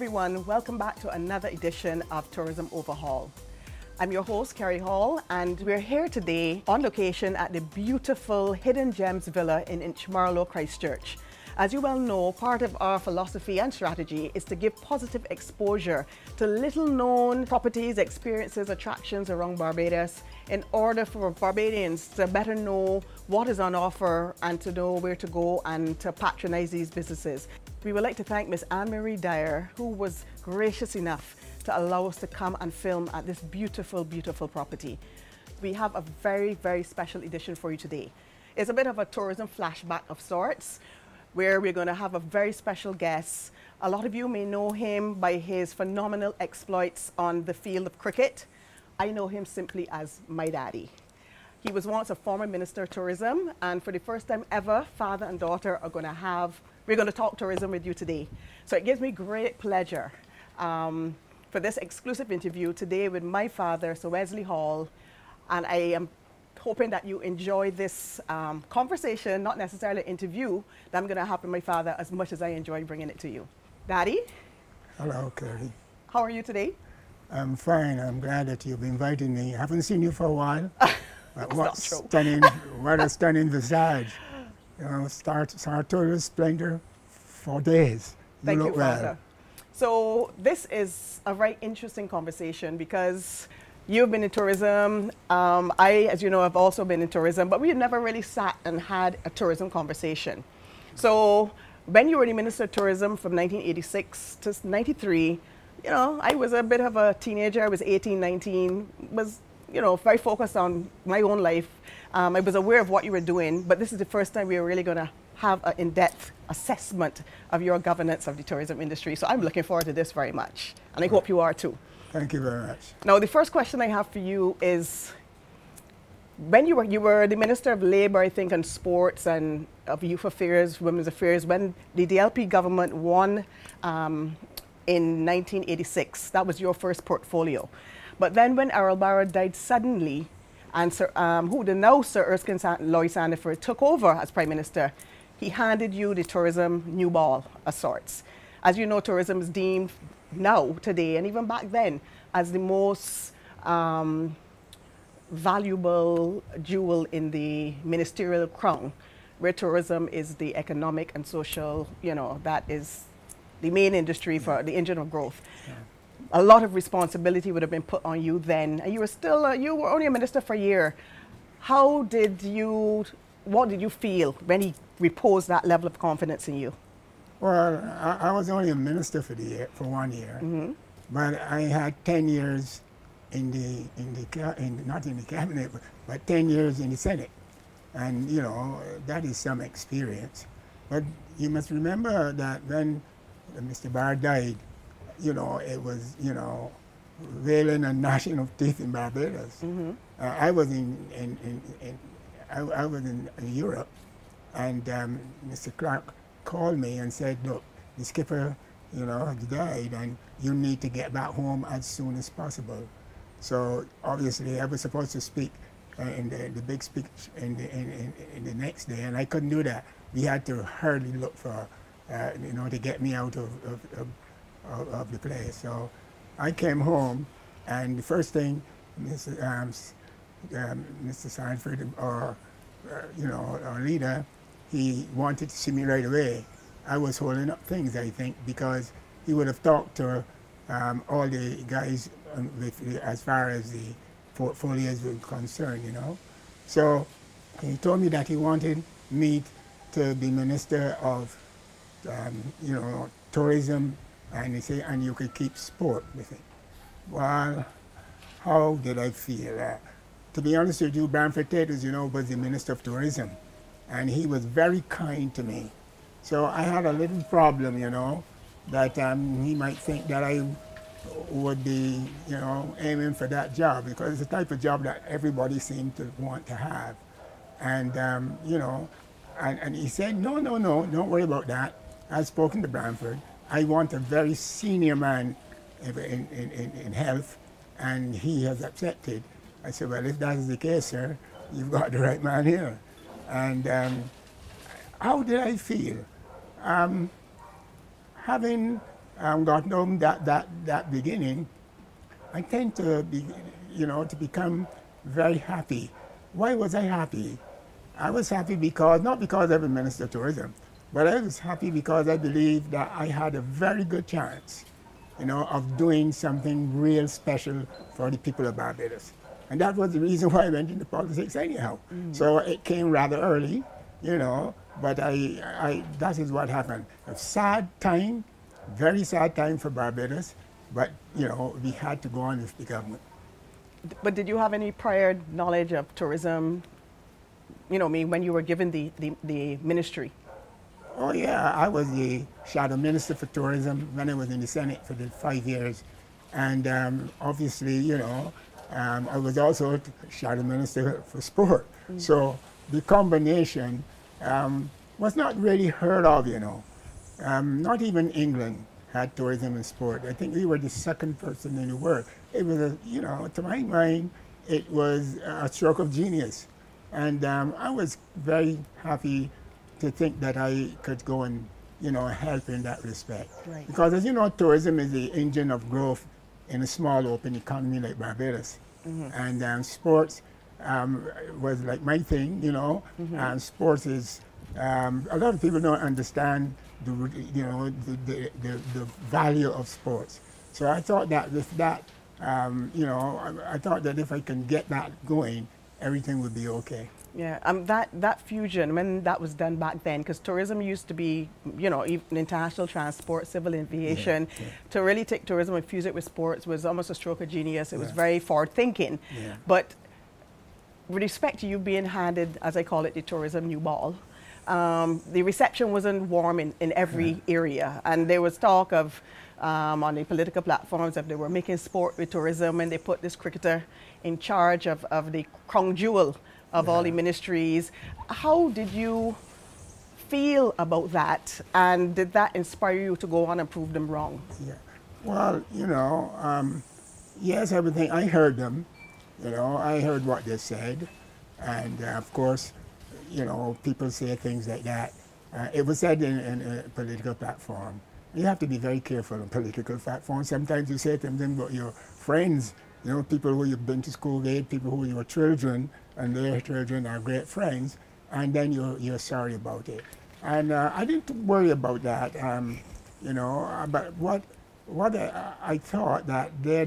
everyone, welcome back to another edition of Tourism Overhaul. I'm your host, Carrie Hall, and we're here today on location at the beautiful Hidden Gems Villa in Inchmarlow, Christchurch. As you well know, part of our philosophy and strategy is to give positive exposure to little-known properties, experiences, attractions around Barbados in order for Barbadians to better know what is on offer and to know where to go and to patronize these businesses. We would like to thank Miss Anne-Marie Dyer, who was gracious enough to allow us to come and film at this beautiful, beautiful property. We have a very, very special edition for you today. It's a bit of a tourism flashback of sorts, where we're going to have a very special guest. A lot of you may know him by his phenomenal exploits on the field of cricket. I know him simply as my daddy. He was once a former Minister of Tourism, and for the first time ever, father and daughter are going to we're going to talk tourism with you today. So it gives me great pleasure for this exclusive interview today with my father, Sir Wesley Hall, and I am hoping that you enjoy this conversation, not necessarily an interview, that I'm going to have with my father as much as I enjoy bringing it to you. Daddy? Hello, Carrie. How are you today? I'm fine. I'm glad that you've invited me. I haven't seen you for a while. What a stunning visage. You know, sartorial splendor for days. Thank you, look well. Father. So this is a very interesting conversation because you've been in tourism. I, as you know, have also been in tourism, but we've never really sat and had a tourism conversation. So when you were the Minister of Tourism from 1986 to 93, you know, I was a bit of a teenager. I was 18, 19, was, you know, very focused on my own life. I was aware of what you were doing, but this is the first time we were really going to have an in-depth assessment of your governance of the tourism industry. So I'm looking forward to this very much, and I hope you are too. Thank you very much. Now, the first question I have for you is, when you were the Minister of Labour, I think, and Sports and of Youth Affairs, Women's Affairs, when the DLP government won in 1986, that was your first portfolio. But then when Errol Barrow died suddenly, and who the now Sir Erskine Lloyd Sandiford took over as Prime Minister, he handed you the tourism new ball of sorts. As you know, tourism is deemed now, today, and even back then, as the most valuable jewel in the ministerial crown, where tourism is the economic and social, you know, that is the main industry for the engine of growth. Yeah. A lot of responsibility would have been put on you then, and you were still, you were only a minister for a year. What did you feel when he reposed that level of confidence in you? Well, I was only a minister for 1 year, but I had 10 years not in the cabinet, but 10 years in the Senate, and you know that is some experience. But you must remember that when Mr. Barr died, you know, it was, you know, wailing and gnashing of teeth in Barbados. I was in Europe, and Mr. Clark called me and said, look, the skipper, you know, died, and you need to get back home as soon as possible. So obviously I was supposed to speak in the big speech in the next day, and I couldn't do that. We had to hurriedly look for, you know, to get me out of the place. So I came home, and the first thing Mr. Sanford, or you know, our leader, he wanted to see me right away. I was holding up things, I think, because he would have talked to all the guys as far as the portfolios were concerned, you know. So he told me that he wanted me to be Minister of, you know, Tourism, and he said, and you could keep sport with it. Well, how did I feel? To be honest with you, Bramford Taters, you know, was the Minister of Tourism, and he was very kind to me. So I had a little problem, you know, that he might think that I would be, you know, aiming for that job, because it's the type of job that everybody seemed to want to have. And, you know, and he said, no, don't worry about that. I've spoken to Bramford. I want a very senior man in health, and he has accepted. I said, well, if that is the case, sir, you've got the right man here. And how did I feel? Having got home that beginning, I tend to be, to become very happy. Why was I happy? I was happy because, not because I was Minister of Tourism, but I was happy because I believed that I had a very good chance, of doing something real special for the people of Barbados. And that was the reason why I went into politics anyhow. So it came rather early, but that is what happened. A sad time, very sad time for Barbados, but, we had to go on with the government. But did you have any prior knowledge of tourism, when you were given the ministry? Oh yeah, I was the shadow minister for tourism when I was in the Senate for the 5 years. And obviously, I was also shadow minister for sport. So the combination was not really heard of, not even England had tourism and sport. I think we were the second person in the world. It was, to my mind, it was a stroke of genius. And I was very happy to think that I could go and, help in that respect. Right. Because as you know, tourism is the engine of growth in a small open economy like Barbados. And sports was like my thing, and sports is, a lot of people don't understand the value of sports. So I thought that with that, I thought that if I can get that going, everything would be okay. Yeah, that fusion, when that was done back then, because tourism used to be, even international transport, civil aviation, to really take tourism and fuse it with sports was almost a stroke of genius. It was very forward thinking. But with respect to you being handed, as I call it, the tourism new ball, the reception wasn't warm in every area. And there was talk of, on the political platforms, that they were making sport with tourism, and they put this cricketer in charge of the crown jewel of all the ministries. How did you feel about that, and did that inspire you to go on and prove them wrong? Yeah. Well, yes, everything, I heard them, I heard what they said, and of course, people say things like that. It was said in a political platform. You have to be very careful on political platforms. Sometimes you say things about your friends, people who you've been to school with, people who your children and their children are great friends, and then you're sorry about it. And I didn't worry about that, but what I thought that they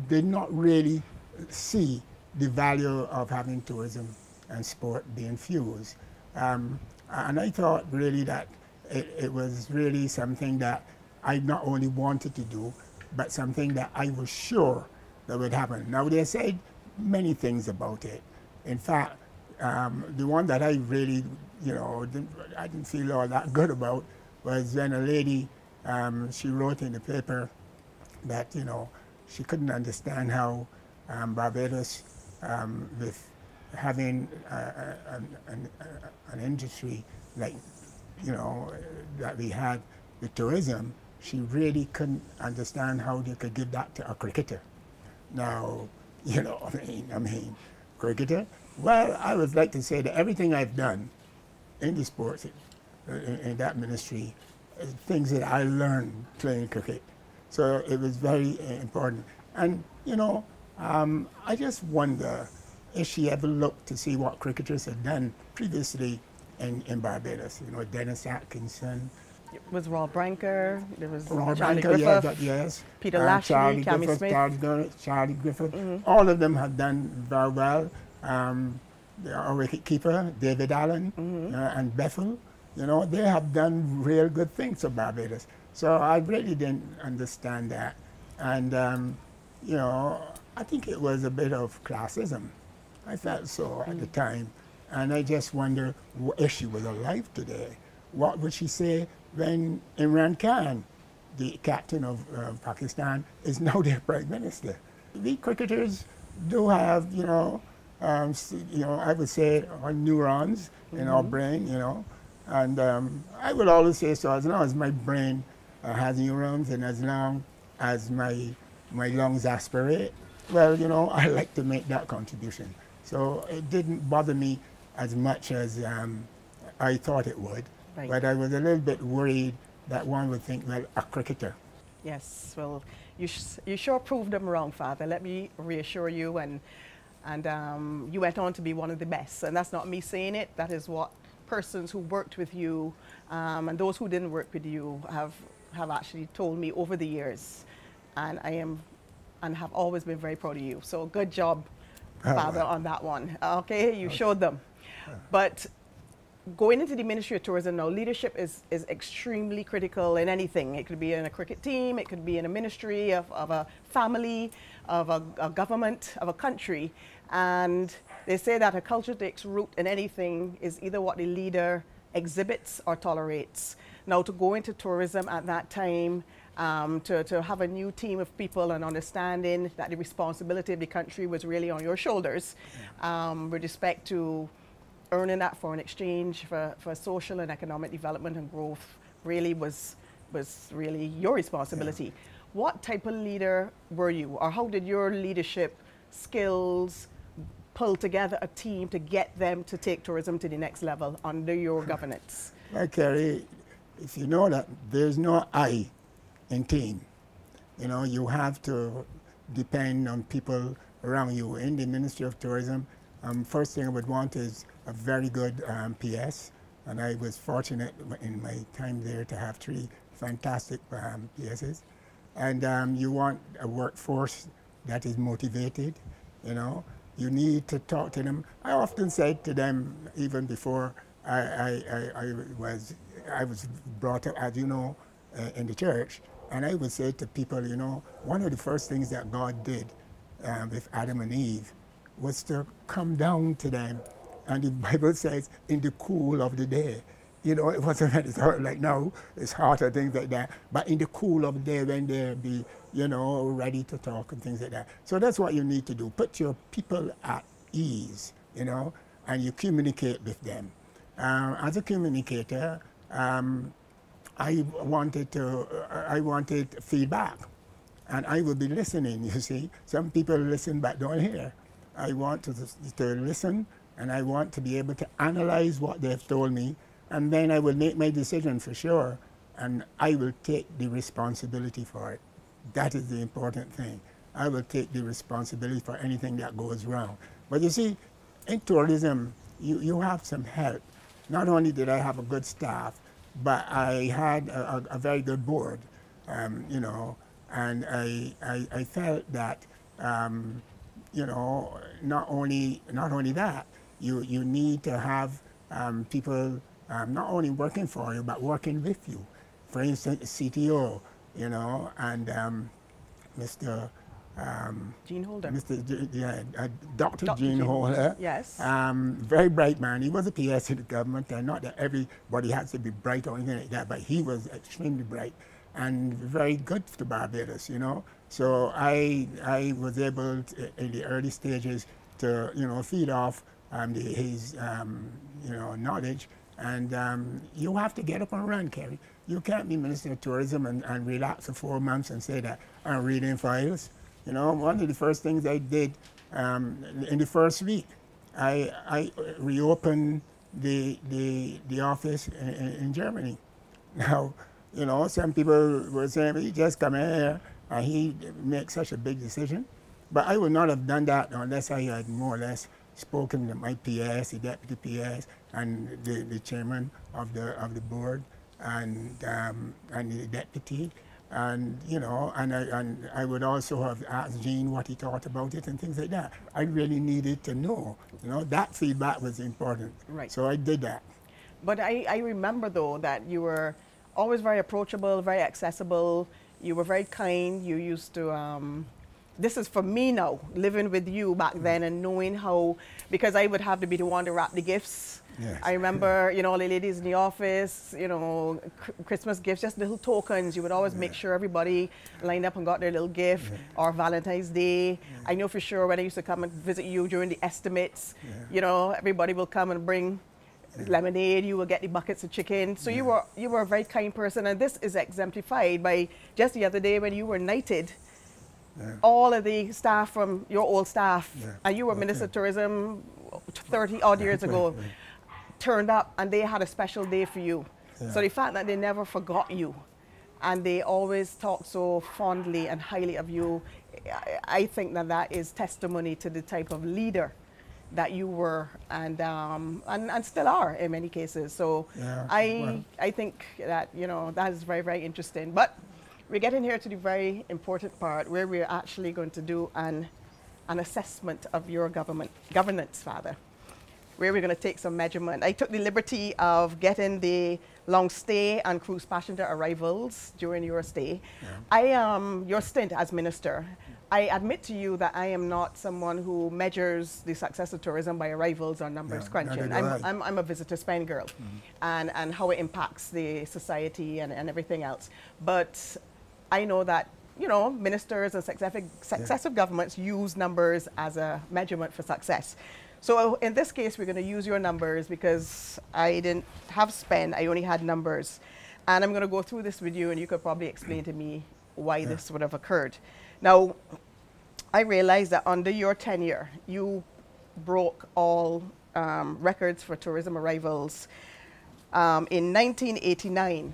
did not really see the value of having tourism and sport being fused. And I thought really that it was really something that I not only wanted to do, but something that I was sure that would happen. Now, they said many things about it. In fact, the one that I really, I didn't feel all that good about was when a lady, she wrote in the paper that, she couldn't understand how Barbados, with having an industry like, that we had with tourism, she really couldn't understand how they could give that to a cricketer. Now, I mean, cricketer? Well, I would like to say that everything I've done in the sports, in that ministry, things that I learned playing cricket. So it was very important. And, I just wonder if she ever looked to see what cricketers had done previously in Barbados. Dennis Atkinson. It was Rob Branker, there was Rob Charlie Branker, Griffith, yes. Peter Lashley, Cammy Griffith, Smith. Charlie Griffith. All of them have done very well. Our wicketkeeper, David Allen, and Bethel, they have done real good things for Barbados. So I really didn't understand that. And, I think it was a bit of classism. I felt so at the time. And I just wonder if she was alive today, what would she say when Imran Khan, the captain of Pakistan, is now their prime minister? We cricketers do have, I would say our neurons in our brain, and I would always say, so as long as my brain has neurons and as long as my lungs aspirate, well, I like to make that contribution. So it didn't bother me as much as I thought it would. Right. But I was a little bit worried that one would think, well, a cricketer. Yes, well, you sure proved them wrong, Father. Let me reassure you, and you went on to be one of the best. And that's not me saying it. That is what persons who worked with you and those who didn't work with you have actually told me over the years. And I am and have always been very proud of you. So good job, Father, on that one. Okay, you showed them. But going into the Ministry of Tourism now, leadership is extremely critical in anything. It could be in a cricket team, it could be in a ministry of a family, of a government, of a country. And they say that a culture takes root in anything is either what the leader exhibits or tolerates. Now, to go into tourism at that time, to have a new team of people and understanding that the responsibility of the country was really on your shoulders, with respect to earning that foreign exchange for social and economic development and growth really was really your responsibility. Yeah. What type of leader were you, or how did your leadership skills pull together a team to get them to take tourism to the next level under your governance? Well, Kerry, if you know that there's no I in team, you know, you have to depend on people around you. In the Ministry of Tourism, first thing I would want is a very good PS, and I was fortunate in my time there to have 3 fantastic PSs. And you want a workforce that is motivated, you know. You need to talk to them. I often said to them, even before I was brought up, as you know, in the church, and I would say to people, you know, one of the first things that God did with Adam and Eve was to come down to them. And the Bible says, in the cool of the day. You know, it wasn't it's hot like now, it's hot or things like that. But in the cool of the day, when they'll be, you know, ready to talk and things like that. So that's what you need to do. Put your people at ease, you know, and you communicate with them. As a communicator, I wanted feedback. And I will be listening, you see. Some people listen but don't hear. I want to listen, and I want to be able to analyze what they've told me, and then I will make my decision for sure, and I will take the responsibility for it. That is the important thing. I will take the responsibility for anything that goes wrong. But you see, in tourism, you have some help. Not only did I have a good staff, but I had a very good board, you know, and I felt that, you know, not only that, you need to have people not only working for you, but working with you. For instance, CTO, you know, and Mr. Gene Holder. Dr. Gene Holder. Yes. Very bright man. He was a PS in the government, and not that everybody has to be bright or anything like that, but he was extremely bright and very good to Barbados, you know. So I was able to, in the early stages, to, you know, feed off his you know, knowledge. And you have to get up and run, Kerry. You can't be Minister of Tourism and relax for 4 months and say that I'm reading files. You know, one of the first things I did in the first week, I reopened the office in Germany. Now, you know, some people were saying, he just come here and he makes such a big decision. But I would not have done that unless I had more or less spoken to my PS, the deputy PS, and the chairman of the board, and the deputy, and you know, and I would also have asked Gene what he thought about it and things like that. I really needed to know. You know, that feedback was important. Right. So I did that. But I remember though that you were always very approachable, very accessible. You were very kind. You used to. This is for me now, living with you back then and knowing how, because I would have to be the one to wrap the gifts. Yes. I remember, you know, all the ladies in the office, you know, Christmas gifts, just little tokens. You would always make sure everybody lined up and got their little gift, or Valentine's Day. I know for sure when I used to come and visit you during the estimates, you know, everybody will come and bring lemonade, you will get the buckets of chicken. So you were a very kind person, and this is exemplified by just the other day when you were knighted. All of the staff from your old staff, and you were Minister of Tourism 30 odd years ago, turned up and they had a special day for you. So the fact that they never forgot you and they always talk so fondly and highly of you. I think that that is testimony to the type of leader that you were and still are in many cases. So Yeah, well, I think that, you know, that is very, very interesting. But we're getting here to the very important part where we're actually going to do an assessment of your governance, Father, where we're going to take some measurement. I took the liberty of getting the long stay and cruise passenger arrivals during your stay. Yeah. Your stint as minister, I admit to you that I am not someone who measures the success of tourism by arrivals or numbers crunching. I'm a visitor spend girl, and how it impacts the society and everything else. But I know that, you know, ministers and successive governments use numbers as a measurement for success. So in this case, we're going to use your numbers because I didn't have spend, I only had numbers. And I'm going to go through this with you, and you could probably explain to me why this would have occurred. Now, I realized that under your tenure, you broke all records for tourism arrivals in 1989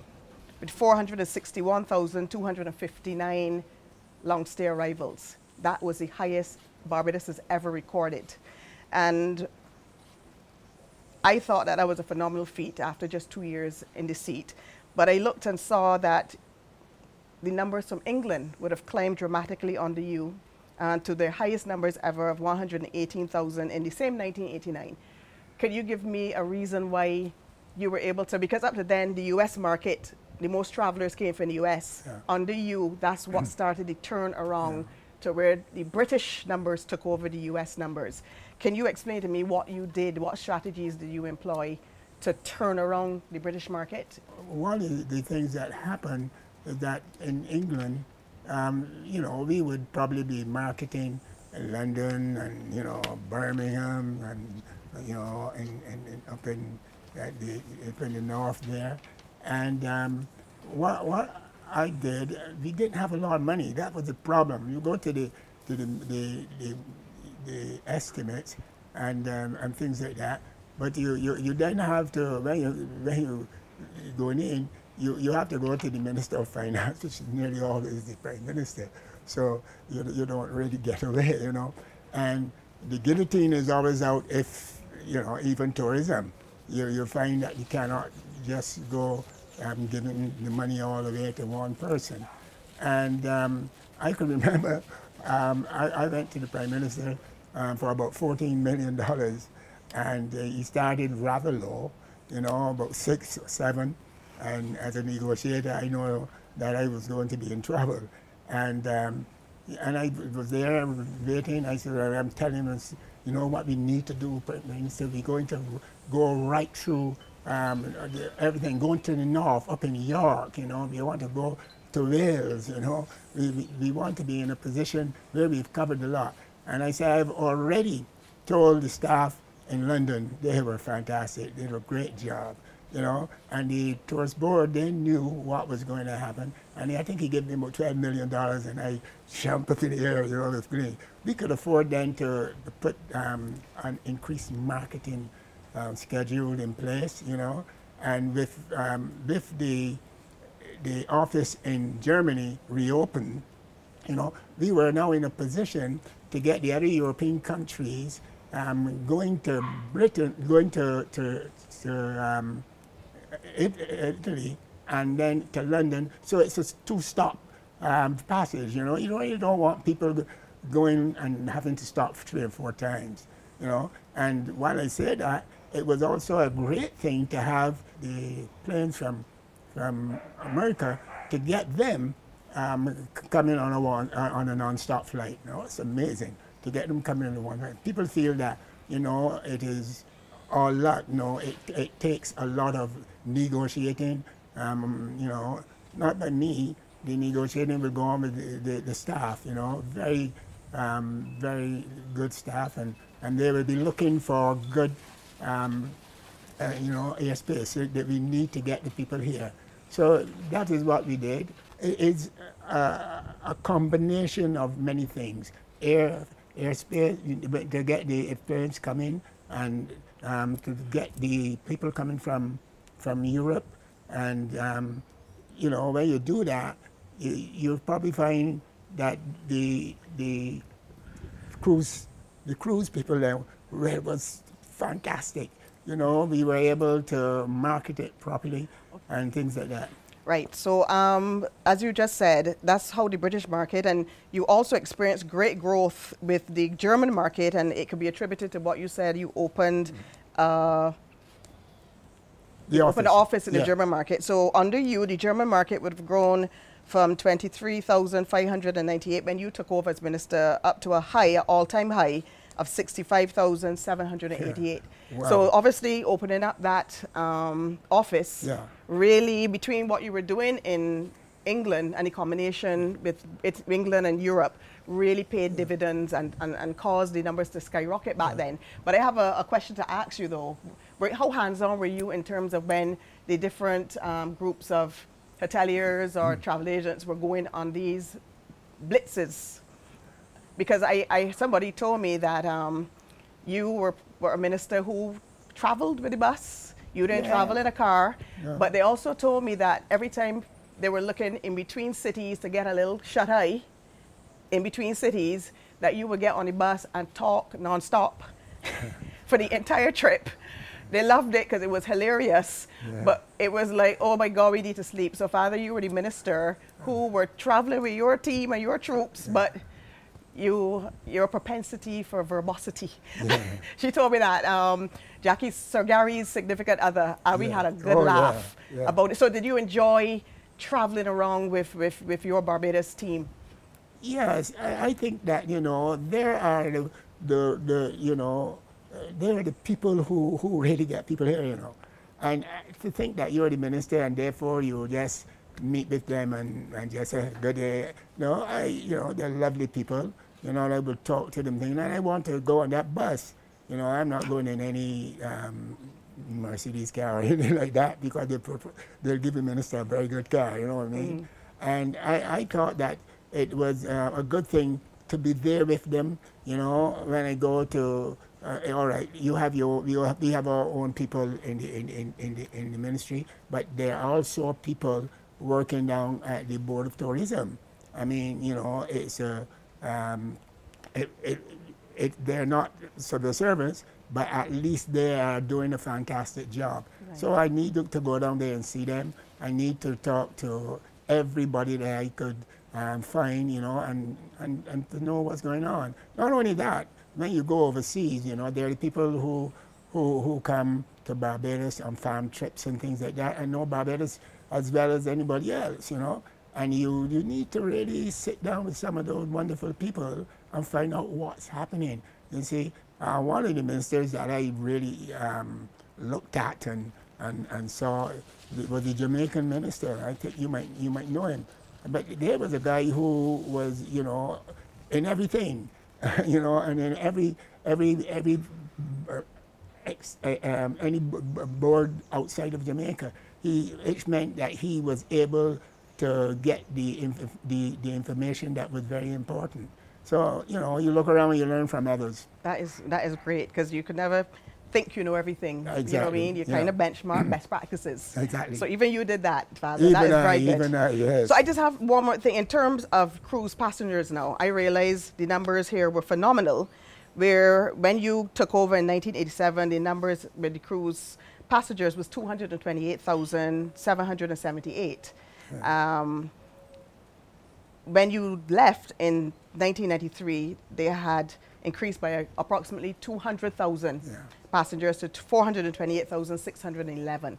with 461,259 long stay arrivals. That was the highest Barbados has ever recorded. And I thought that was a phenomenal feat after just 2 years in the seat. But I looked and saw that the numbers from England would have climbed dramatically under you to their highest numbers ever of 118,000 in the same 1989. Could you give me a reason why you were able to, because up to then the US market, the most travelers came from the US. Yeah. Under you, that's what started the turn around to where the British numbers took over the US numbers. Can you explain to me what you did, what strategies did you employ to turn around the British market? One of the things that happened is that in England, you know, we would probably be marketing in London and, you know, Birmingham and, you know, and up in the north there. And what I did, we didn't have a lot of money. That was the problem. You go to the estimates and things like that, but you then have to, when you going in, you have to go to the Minister of Finance, which is nearly always the Prime Minister. So you don't really get away, you know. And the guillotine is always out if, you know, even tourism. You find that you cannot just go giving the money all the way to one person. And I can remember I went to the Prime Minister for about $14 million, and he started rather low, you know, about 6 or 7. And as a negotiator, I know that I was going to be in trouble. And I was there waiting. I said, I'm telling him, you know what we need to do, Prime Minister? We're going to go right through everything, going to the north, up in York, you know. We want to go to Wales, you know. We want to be in a position where we've covered a lot. And I said, I've already told the staff in London, they were fantastic. They did a great job, you know. And the tourist board, they knew what was going to happen. And I think he gave me about $12 million, and I jumped up in the air, you know, it was great. We could afford then to put an increased marketing schedule in place, you know. And with the office in Germany reopened, you know, we were now in a position to get the other European countries going to Britain, going to Italy, and then to London. So it's a 2-stop passage, you know. You don't want people going and having to stop 3 or 4 times, you know. And while I say that, it was also a great thing to have the planes from America, to get them coming on a non-stop flight. You know, it's amazing to get them coming on one flight. People feel that, you know, it is all luck. No, it takes a lot of negotiating. You know, not by me. The negotiating will go on with the staff. You know, very good staff, and they will be looking for good, you know, airspace, so that we need to get the people here. So that is what we did. It's a combination of many things. Airspace, to get the planes coming, and to get the people coming from Europe, and you know, when you do that, you'll probably find that the cruise people there was fantastic. You know, we were able to market it properly and things like that. Right. So, as you just said, that's how the British market, and you also experienced great growth with the German market, and it could be attributed to what you said. You opened an office in the German market. So, under you, the German market would have grown from 23,598 when you took over as minister up to a high, all-time high of 65,788. Wow. So obviously opening up that office, really between what you were doing in England and the combination with England and Europe really paid dividends and caused the numbers to skyrocket back then. But I have a question to ask you though. How hands-on were you in terms of when the different groups of hoteliers or travel agents were going on these blitzes? Because somebody told me that you were a minister who traveled with the bus. You didn't travel in a car. But they also told me that every time they were looking in between cities to get a little shut-eye in between cities, that you would get on the bus and talk non-stop for the entire trip. They loved it because it was hilarious, but it was like, oh my God, we need to sleep. So Father, you were the minister who were traveling with your team and your troops, but your propensity for verbosity. She told me that Jackie, Sir Gary's significant other, we had a good laugh about it. So did you enjoy traveling around with your Barbados team? Yes, I think that, you know, there are they're the people who really get people here, you know. And to think that you're the minister and therefore you just meet with them and just say, good day. No, you know, they're lovely people. You know, and I will talk to them, and I want to go on that bus. You know, I'm not going in any Mercedes car or anything like that because they'll give the minister a very good car, you know what I mean? And I thought that it was a good thing to be there with them, you know, when I go to, all right, we have our own people in the ministry, but there are also people working down at the Board of Tourism. I mean, you know, it's they're not civil servants, but at least they are doing a fantastic job. Right. So I need to go down there and see them. I need to talk to everybody that I could find, you know, and to know what's going on. Not only that, when you go overseas, you know, there are people who come to Barbados on farm trips and things like that and know Barbados as well as anybody else, you know. And you need to really sit down with some of those wonderful people and find out what's happening. You see, one of the ministers that I really looked at and saw was the Jamaican minister. I think you might know him. But there was a guy who was, you know, in everything, you know, and in any board outside of Jamaica, it meant that he was able to get the information that was very important. So, you know, you look around and you learn from others. That is great, because you could never think you know everything. Exactly. You know what I mean? You kind of benchmark best practices. Exactly. So even you did that, Father. That is very good. Even I, yes. So I just have one more thing. In terms of cruise passengers now, I realize the numbers here were phenomenal, where when you took over in 1987, the numbers with the cruise passengers was 228,778. When you left in 1993, they had increased by approximately 200,000 passengers to 428,611.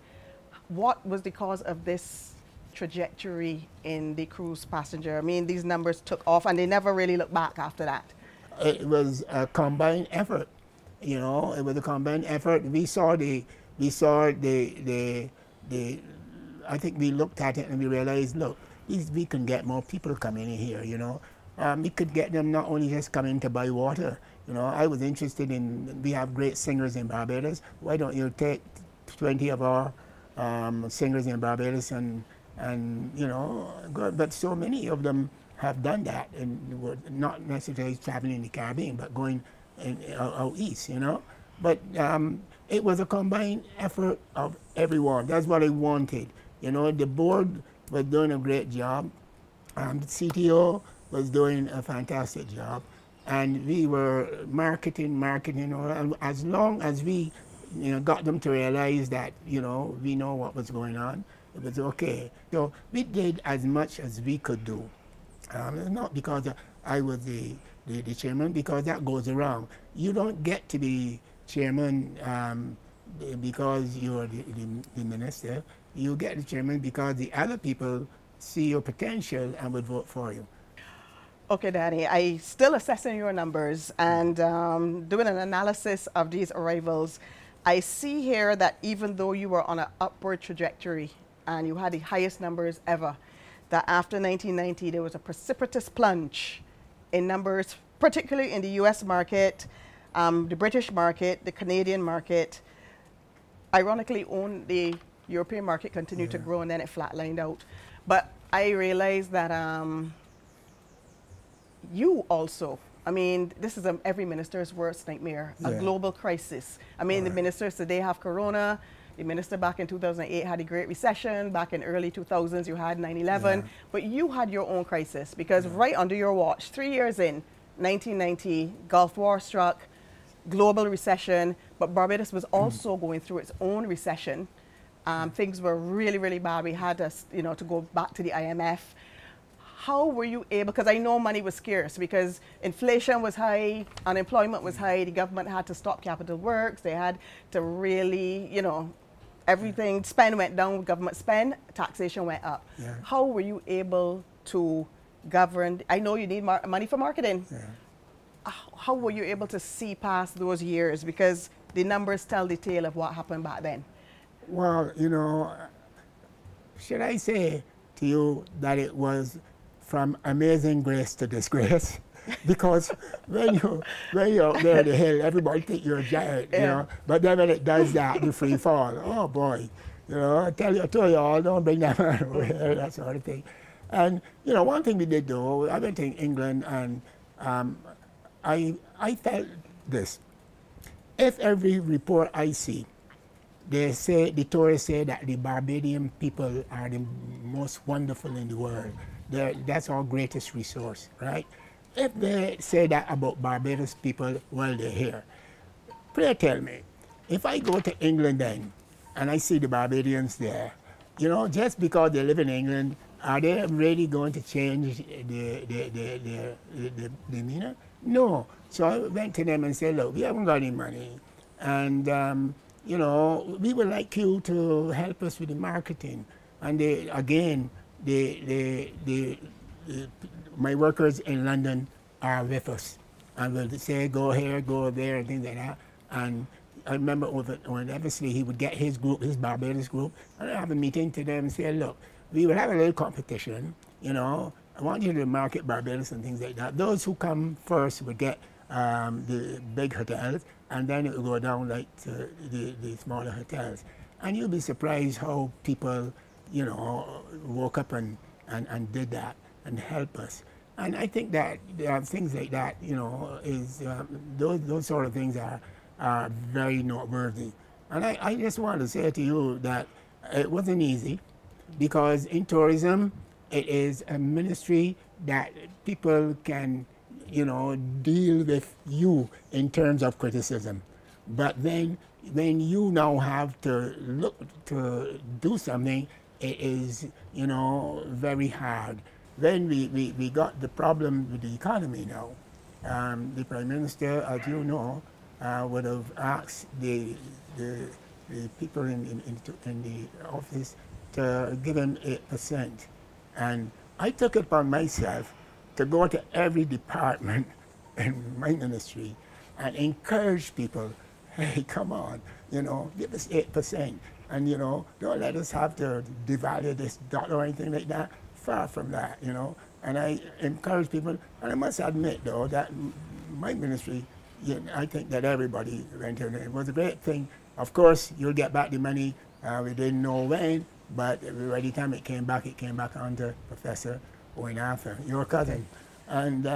What was the cause of this trajectory in the cruise passenger? I mean, these numbers took off and they never really looked back after that. It was a combined effort, you know. It was a combined effort. I think we looked at it and we realized, look, we can get more people coming in here, you know. We could get them not only just coming to buy water, you know. I was interested in, we have great singers in Barbados. Why don't you take 20 of our singers in Barbados and you know, go. But so many of them have done that, and were not necessarily traveling in the Caribbean, but going out east, you know. But it was a combined effort of everyone. That's what I wanted. You know, the board was doing a great job. The CTO was doing a fantastic job. And we were marketing, and as long as we got them to realize that, we know what was going on, it was okay. So we did as much as we could do. Not because I was the chairman, because that goes around. You don't get to be chairman because you're the minister. You get the chairman because the other people see your potential and would vote for you. Okay, Danny, I still assessing your numbers and doing an analysis of these arrivals. I see here that even though you were on an upward trajectory and you had the highest numbers ever, that after 1990 there was a precipitous plunge in numbers, particularly in the US market, the British market, the Canadian market. Ironically, the European market continued to grow and then it flatlined out. But I realized that you also, I mean, this is every minister's worst nightmare, a global crisis. I mean, the ministers today have corona. The minister back in 2008 had a Great Recession. Back in early 2000s, you had 9/11. But you had your own crisis because right under your watch, 3 years in, 1990, Gulf War struck, global recession, but Barbados was also going through its own recession. Things were really, really bad. We had to go back to the IMF. How were you able, because I know money was scarce because inflation was high, unemployment was high, the government had to stop capital works, they had to really, everything, spend went down, government spend, taxation went up. How were you able to govern? I know you need money for marketing. How were you able to see past those years? Because the numbers tell the tale of what happened back then. Well, should I say to you that it was from amazing grace to disgrace? Because when you're out there on the hill, everybody think you're a giant, But then when it does that, you free fall. Oh boy, I told you all, don't bring that man over here, that sort of thing. And one thing we did though, I went to England and I felt this. If every report I see, the tourists say that the Barbadian people are the most wonderful in the world. That's our greatest resource, right? If they say that about Barbados people, well, they're here. Pray tell me, if I go to England then, and I see the Barbadians there, just because they live in England, are they really going to change the demeanor? No. So I went to them and said, look, we haven't got any money. And, we would like you to help us with the marketing. And my workers in London are with us. And will say, go here, go there, and things like that. And I remember when Wesley, he would get his group, his Barbados group, and I'd have a meeting to them and say, look, we will have a little competition, I want you to market Barbados and things like that. Those who come first would get the big hotels, and then it will go down like to the smaller hotels. And you'll be surprised how people, woke up and did that and help us. And I think that things like that, is those sort of things are very noteworthy. And I just want to say to you that it wasn't easy, because in tourism, it is a ministry that people can, deal with you in terms of criticism. But then when you now have to look to do something, it is, very hard. Then we got the problem with the economy now. The Prime Minister, as you know, would have asked the people in the office to give him 8%. And I took it upon myself to go to every department in my ministry and encourage people, hey, come on, give us 8%. And, don't let us have to devalue this dollar or anything like that. Far from that, And I encourage people, and I must admit, though, that my ministry, I think that everybody went in. It was a great thing. Of course, you'll get back the money. We didn't know when, but by the time it came back under Professor Owen Arthur, your cousin. And,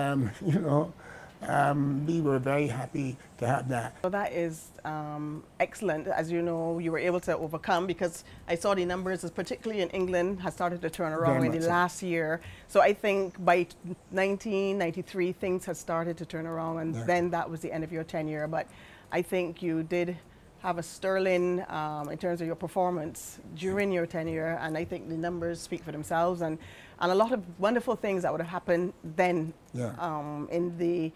we were very happy to have that. So that is excellent. As you know, you were able to overcome, because I saw the numbers, particularly in England, has started to turn around in the last year. So I think by 1993, things had started to turn around, and then that was the end of your tenure. But I think you did have a sterling in terms of your performance during your tenure, and I think the numbers speak for themselves, and a lot of wonderful things that would have happened then in the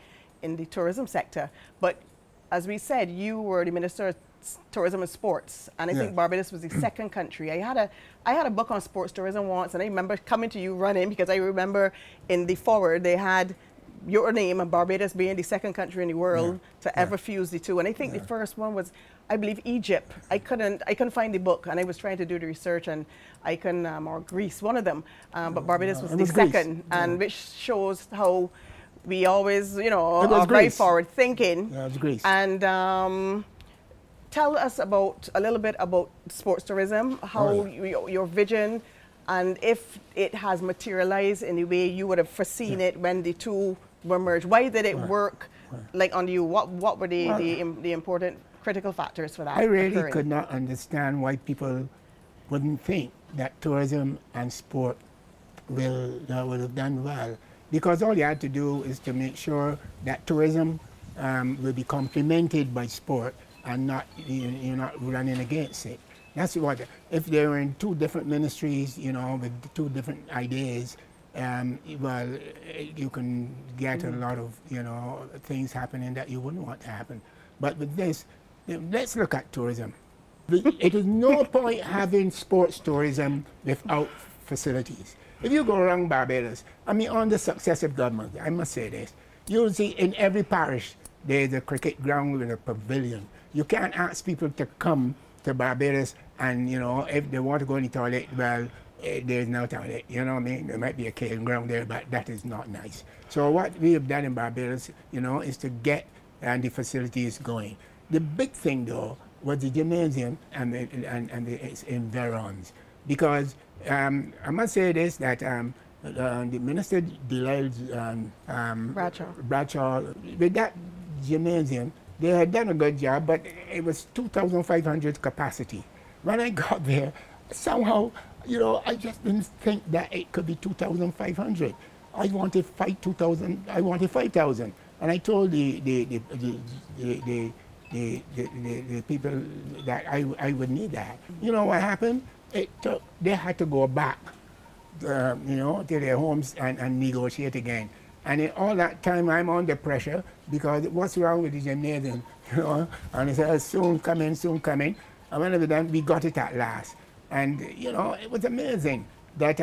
tourism sector. But as we said, you were the Minister of Tourism and Sports, and I think Barbados was the second country. I had a book on sports tourism once, and I remember coming to you running, because I remember in the foreword they had your name and Barbados being the second country in the world to ever fuse the two. And I think the first one was, I believe, Egypt. I couldn't find the book, and I was trying to do the research, and I couldn't, or Greece, one of them. But Barbados was the second, and which shows how we always, you know, are very forward thinking. Yeah, it was Greece. And tell us a little bit about sports tourism, how your vision, and if it has materialized in the way you would have foreseen it when the two were merged. Why did it work like on you? What were the important critical factors for that? I really could not understand why people wouldn't think that tourism and sport would have done well, because all you had to do is to make sure that tourism will be complemented by sport, and not, you're not running against it. That's what, if they were in two different ministries, you know, with two different ideas, well, you can get a lot of, you know, things happening that you wouldn't want to happen. But with this, let's look at tourism. It is no point having sports tourism without facilities. If you go around Barbados, I mean, under successive government, I must say this, you'll see in every parish there's a cricket ground with a pavilion. You can't ask people to come to Barbados and, you know, if they want to go in the toilet, well, there's no toilet, you know what I mean? There might be a killing ground there, but that is not nice. So what we have done in Barbados, you know, is to get the facilities going. The big thing, though, was the gymnasium and its environs. Because I must say this, that the Minister Bradshaw, with that gymnasium, they had done a good job, but it was 2,500 capacity. When I got there, somehow, you know, I just didn't think that it could be 2,500. I wanted 5,000. I wanted 5,000, and I told the people that I would need that. You know what happened? They had to go back, you know, to their homes and negotiate again. And in all that time, I'm under pressure, because what's wrong with the gymnasium? You know, and they said, soon coming, soon coming. And when it was done, we got it at last. And, you know, it was amazing that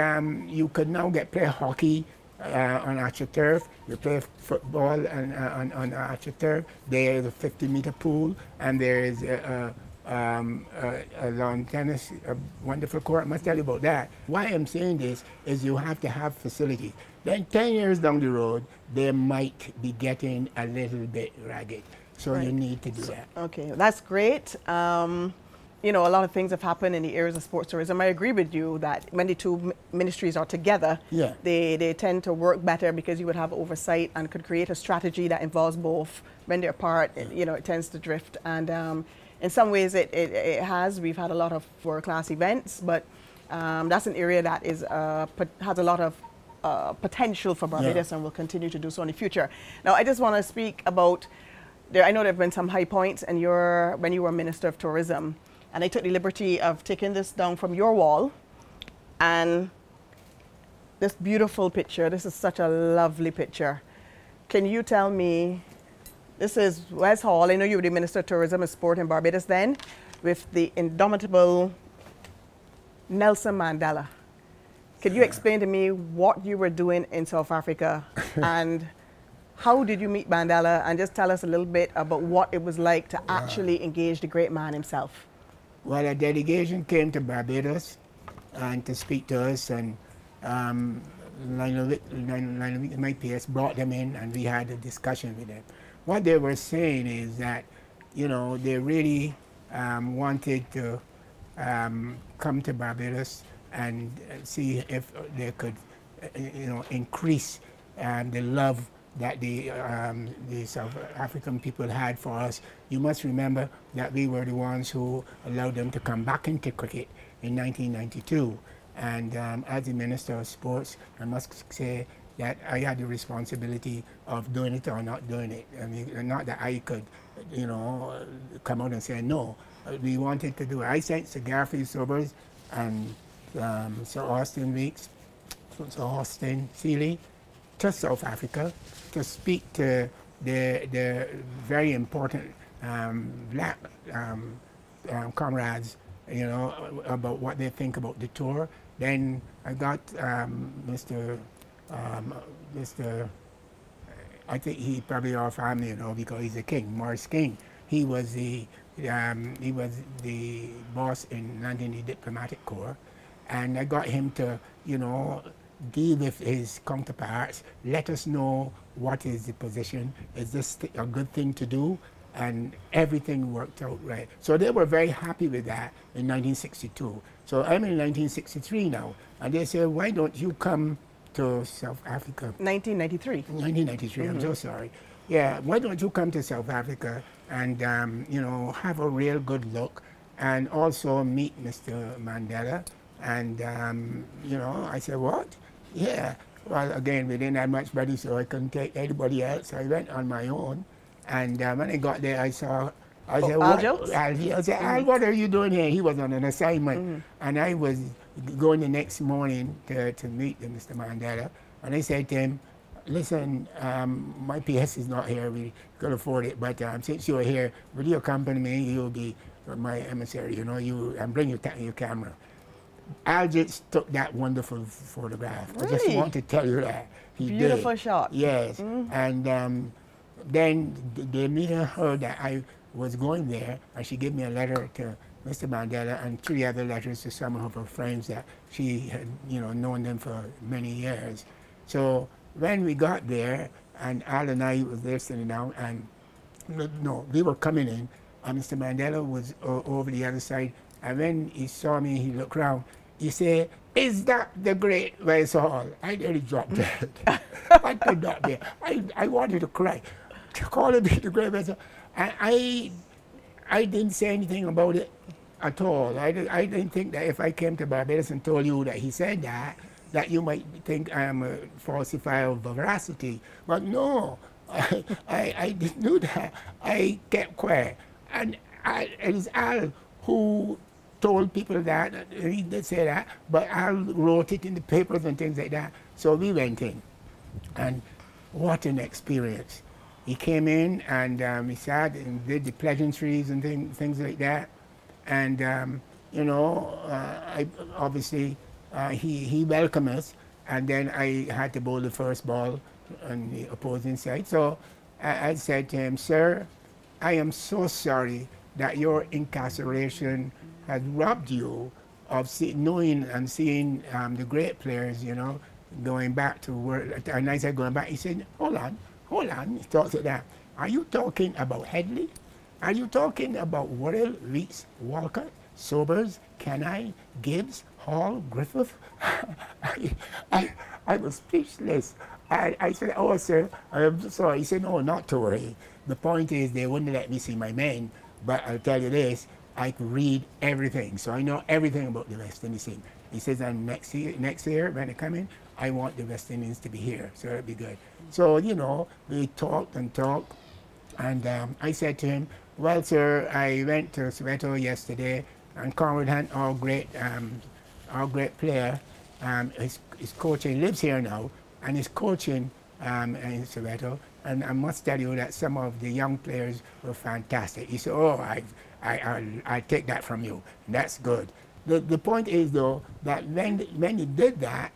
you could now play hockey on AstroTurf. You play football on AstroTurf. There is a 50-meter pool, and there is a lawn tennis, a wonderful court. I must tell you about that. Why I'm saying this is you have to have facilities. Then 10 years down the road, they might be getting a little bit ragged. So you need to do that. Okay, that's great. You know, a lot of things have happened in the areas of sports tourism. I agree with you that when the two ministries are together, they tend to work better, because you would have oversight and could create a strategy that involves both. When they're apart, you know, it tends to drift. And in some ways it has. We've had a lot of world-class events, but that's an area that has a lot of potential for Barbados and will continue to do so in the future. Now, I just want to speak about, I know there have been some high points when you were Minister of Tourism, and I took the liberty of taking this down from your wall, and this beautiful picture. This is such a lovely picture. Can you tell me, this is Wesley Hall. I know you were the Minister of Tourism and Sport in Barbados then, with the indomitable Nelson Mandela. Could you explain to me what you were doing in South Africa and how did you meet Mandela, and just tell us a little bit about what it was like to actually engage the great man himself? Well, a delegation came to Barbados and to speak to us, and my PS brought them in, and we had a discussion with them. What they were saying is that, you know, they really wanted to come to Barbados and see if they could, you know, increase the love that the South African people had for us. You must remember that we were the ones who allowed them to come back into cricket in 1992. And as the Minister of Sports, I must say that I had the responsibility of doing it or not doing it. I mean, not that I could, you know, come out and say no. We wanted to do it. I sent Sir Garfield Sobers and Sir Austin Weeks, Sir Austin Seeley to South Africa to speak to the very important black comrades, you know, about what they think about the tour. Then I got Mr. I think he probably our family, you know, because he's a king, Morris King. He was the boss in London, the diplomatic corps, and I got him to, you know, deal with his counterparts, let us know what is the position, is this a good thing to do, and everything worked out right. So they were very happy with that in 1962. So I'm in 1963 now, and they said, why don't you come to South Africa? 1993. 1993, I'm so sorry. Yeah, why don't you come to South Africa and, you know, have a real good look and also meet Mr. Mandela? And, you know, I said, what? Yeah. Well, again, we didn't have much money, so I couldn't take anybody else. So I went on my own. And when I got there, I said, what? I said, Al, what are you doing here? He was on an assignment. And I was going the next morning to meet Mr. Mandela. And I said to him, listen, my PS is not here. We could afford it. But since you're here, will you accompany me? You'll be my emissary, you know, and bring your camera. Al just took that wonderful photograph. Really? I just want to tell you that. He Beautiful did. shot. Yes. And then the media heard that I was going there, and she gave me a letter to Mr. Mandela and 3 other letters to some of her friends that she had, you know, known them for many years. So when we got there, and Al and I was there sitting down, and no, we were coming in, and Mr. Mandela was over the other side. And when he saw me, he looked around. He said, is that the great Wesley Hall? I nearly dropped dead. I could not bear. I wanted to cry. To call him the great Wesley Hall. And I didn't say anything about it at all. I didn't think that if I came to Barbados and told you that he said that you might think I am a falsifier of veracity. But no, I didn't do that. I kept quiet. And it is Al who told people that, he did say that, but I wrote it in the papers and things like that. So we went in, and what an experience. He came in and he sat and did the pleasantries and things like that. And, you know, obviously he welcomed us, and then I had to bowl the first ball on the opposing side. So I said to him, sir, I am so sorry that your incarceration has robbed you of knowing and seeing the great players, you know, going back to work. And I said, going back, he said, hold on. He thought of that. Are you talking about Headley? Are you talking about Worrell, Weeks, Walcott, Sobers, Kenai, Gibbs, Hall, Griffith? I was speechless. I said, oh, sir, I'm sorry. He said, no, not to worry. The point is they wouldn't let me see my men. But I'll tell you this, I could read everything. So I know everything about the West Indies team. He says, and next year when they come in, I want the West Indians to be here. So it'll be good. So, you know, we talked and talked. And I said to him, well, sir, I went to Soweto yesterday, and Conrad Hunt, our great player, his coaching, lives here now, and he's coaching in Soweto. And I must tell you that some of the young players were fantastic. He said, oh, I take that from you. That's good. The point is, though, that when he did that,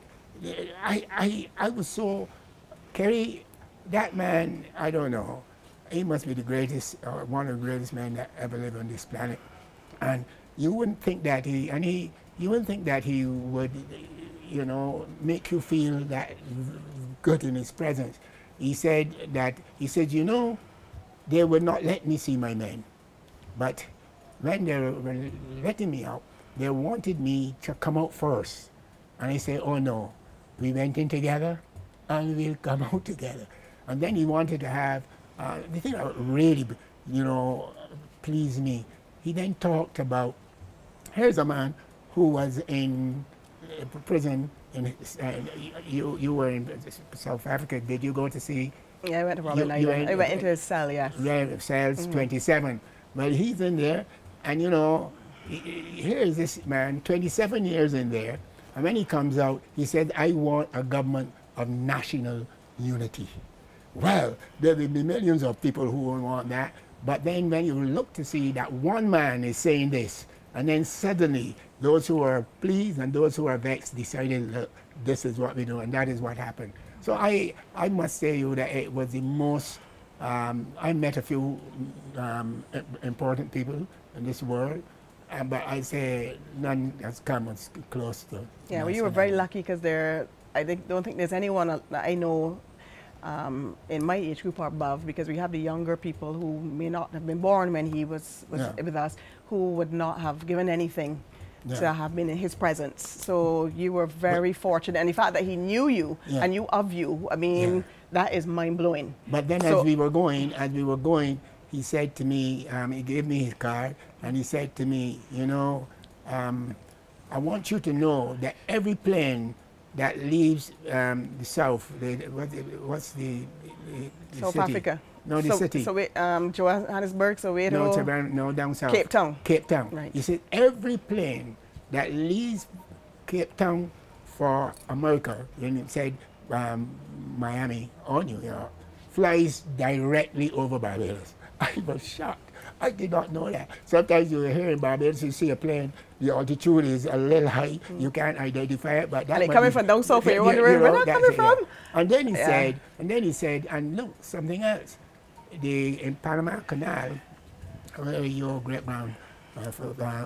I was so, Kerry, that man, I don't know, he must be the greatest, or one of the greatest men that ever lived on this planet. And you wouldn't think that you wouldn't think that he would, you know, make you feel that good in his presence. He said, you know, they would not let me see my men. But when they were letting me out, they wanted me to come out first. And I said, oh no, we went in together and we'll come out together. And then he wanted to have, the thing that really, you know, pleased me, he then talked about, here's a man who was in prison, in, you were in South Africa, did you go to see? Yeah, I went to Robben Island. I went into his cell, yes. Cells 27. Well, he's in there, and you know, here is this man, 27 years in there, and when he comes out, he said, I want a government of national unity. Well, there will be millions of people who will want that, but then when you look to see that one man is saying this, and then suddenly those who are pleased and those who are vexed decided, look, this is what we do, and that is what happened. So I must say you that it was the most, I met a few important people in this world, but I say none has come as close to. Yeah, well, you were very lucky because don't think there's anyone that I know in my age group or above, because we have the younger people who may not have been born when he was with us, who would not have given anything to have been in his presence. So you were very fortunate, and the fact that he knew you and knew of you, I mean, that is mind-blowing. But then as we were going, he said to me, he gave me his card, and he said to me, you know, I want you to know that every plane that leaves the south, what's the South city? Africa. No, the city. So Johannesburg, Soweto. No, down south. Cape Town. Cape Town. Right. He said every plane that leaves Cape Town for America, and it said Miami or New York, flies directly over Barbados. I was shocked. I did not know that. Sometimes you hear in Barbados, you see a plane, the altitude is a little high, you can't identify it, but that. And they're coming from down south, you're wondering where they're coming from. And then he said, and look, something else. In Panama Canal, where your great grand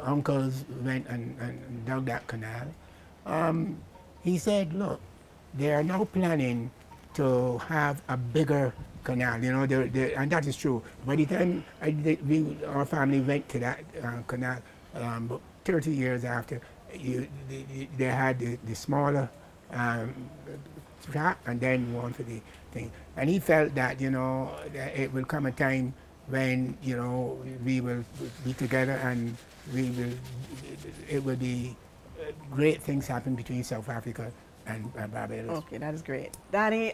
uncles went and dug that canal, he said, look, they are now planning to have a bigger canal, you know, and that is true. By the time our family went to that canal, 30 years after, they had the smaller track and then one for the thing. And he felt that, you know, that it will come a time when, you know, we will be together and it will be great things happen between South Africa and Barbados. Okay, that is great. Danny,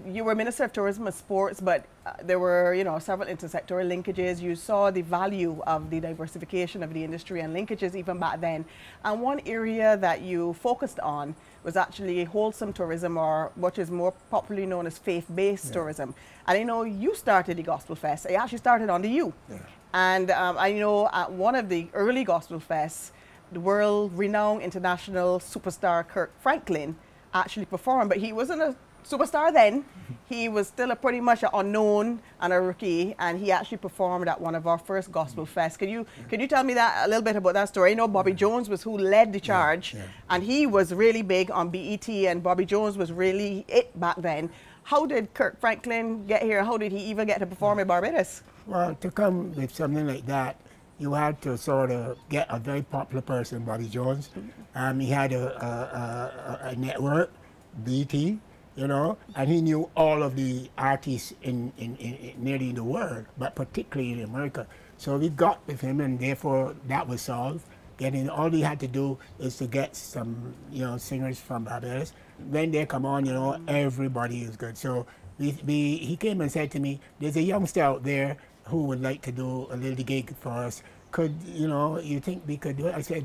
you were Minister of Tourism and Sports, but there were, you know, several intersectoral linkages. You saw the value of the diversification of the industry and linkages even back then. And one area that you focused on was actually wholesome tourism, or what is more popularly known as faith-based tourism. And I know you started the Gospel Fest. It actually started under you. Yeah. And I know at one of the early Gospel Fests, the world-renowned international superstar Kirk Franklin actually performed, but he wasn't a superstar then. He was still a pretty much an unknown and a rookie, and he actually performed at one of our first Gospel Fests. Can you tell me that a little bit about that story? I know Bobby Jones was who led the charge, and he was really big on BET, and Bobby Jones was really it back then. How did Kirk Franklin get here? How did he even get to perform in Barbados? Well, to come with something like that, you had to sort of get a very popular person, Bobby Jones. He had a network, BT, you know, and he knew all of the artists in nearly the world, but particularly in America. So we got with him, and therefore that was solved. All he had to do is to get some, you know, singers from Barbados. When they come on, you know, everybody is good. So he came and said to me, there's a youngster out there who would like to do a little gig for us. Could, you know, you think we could do it? I said,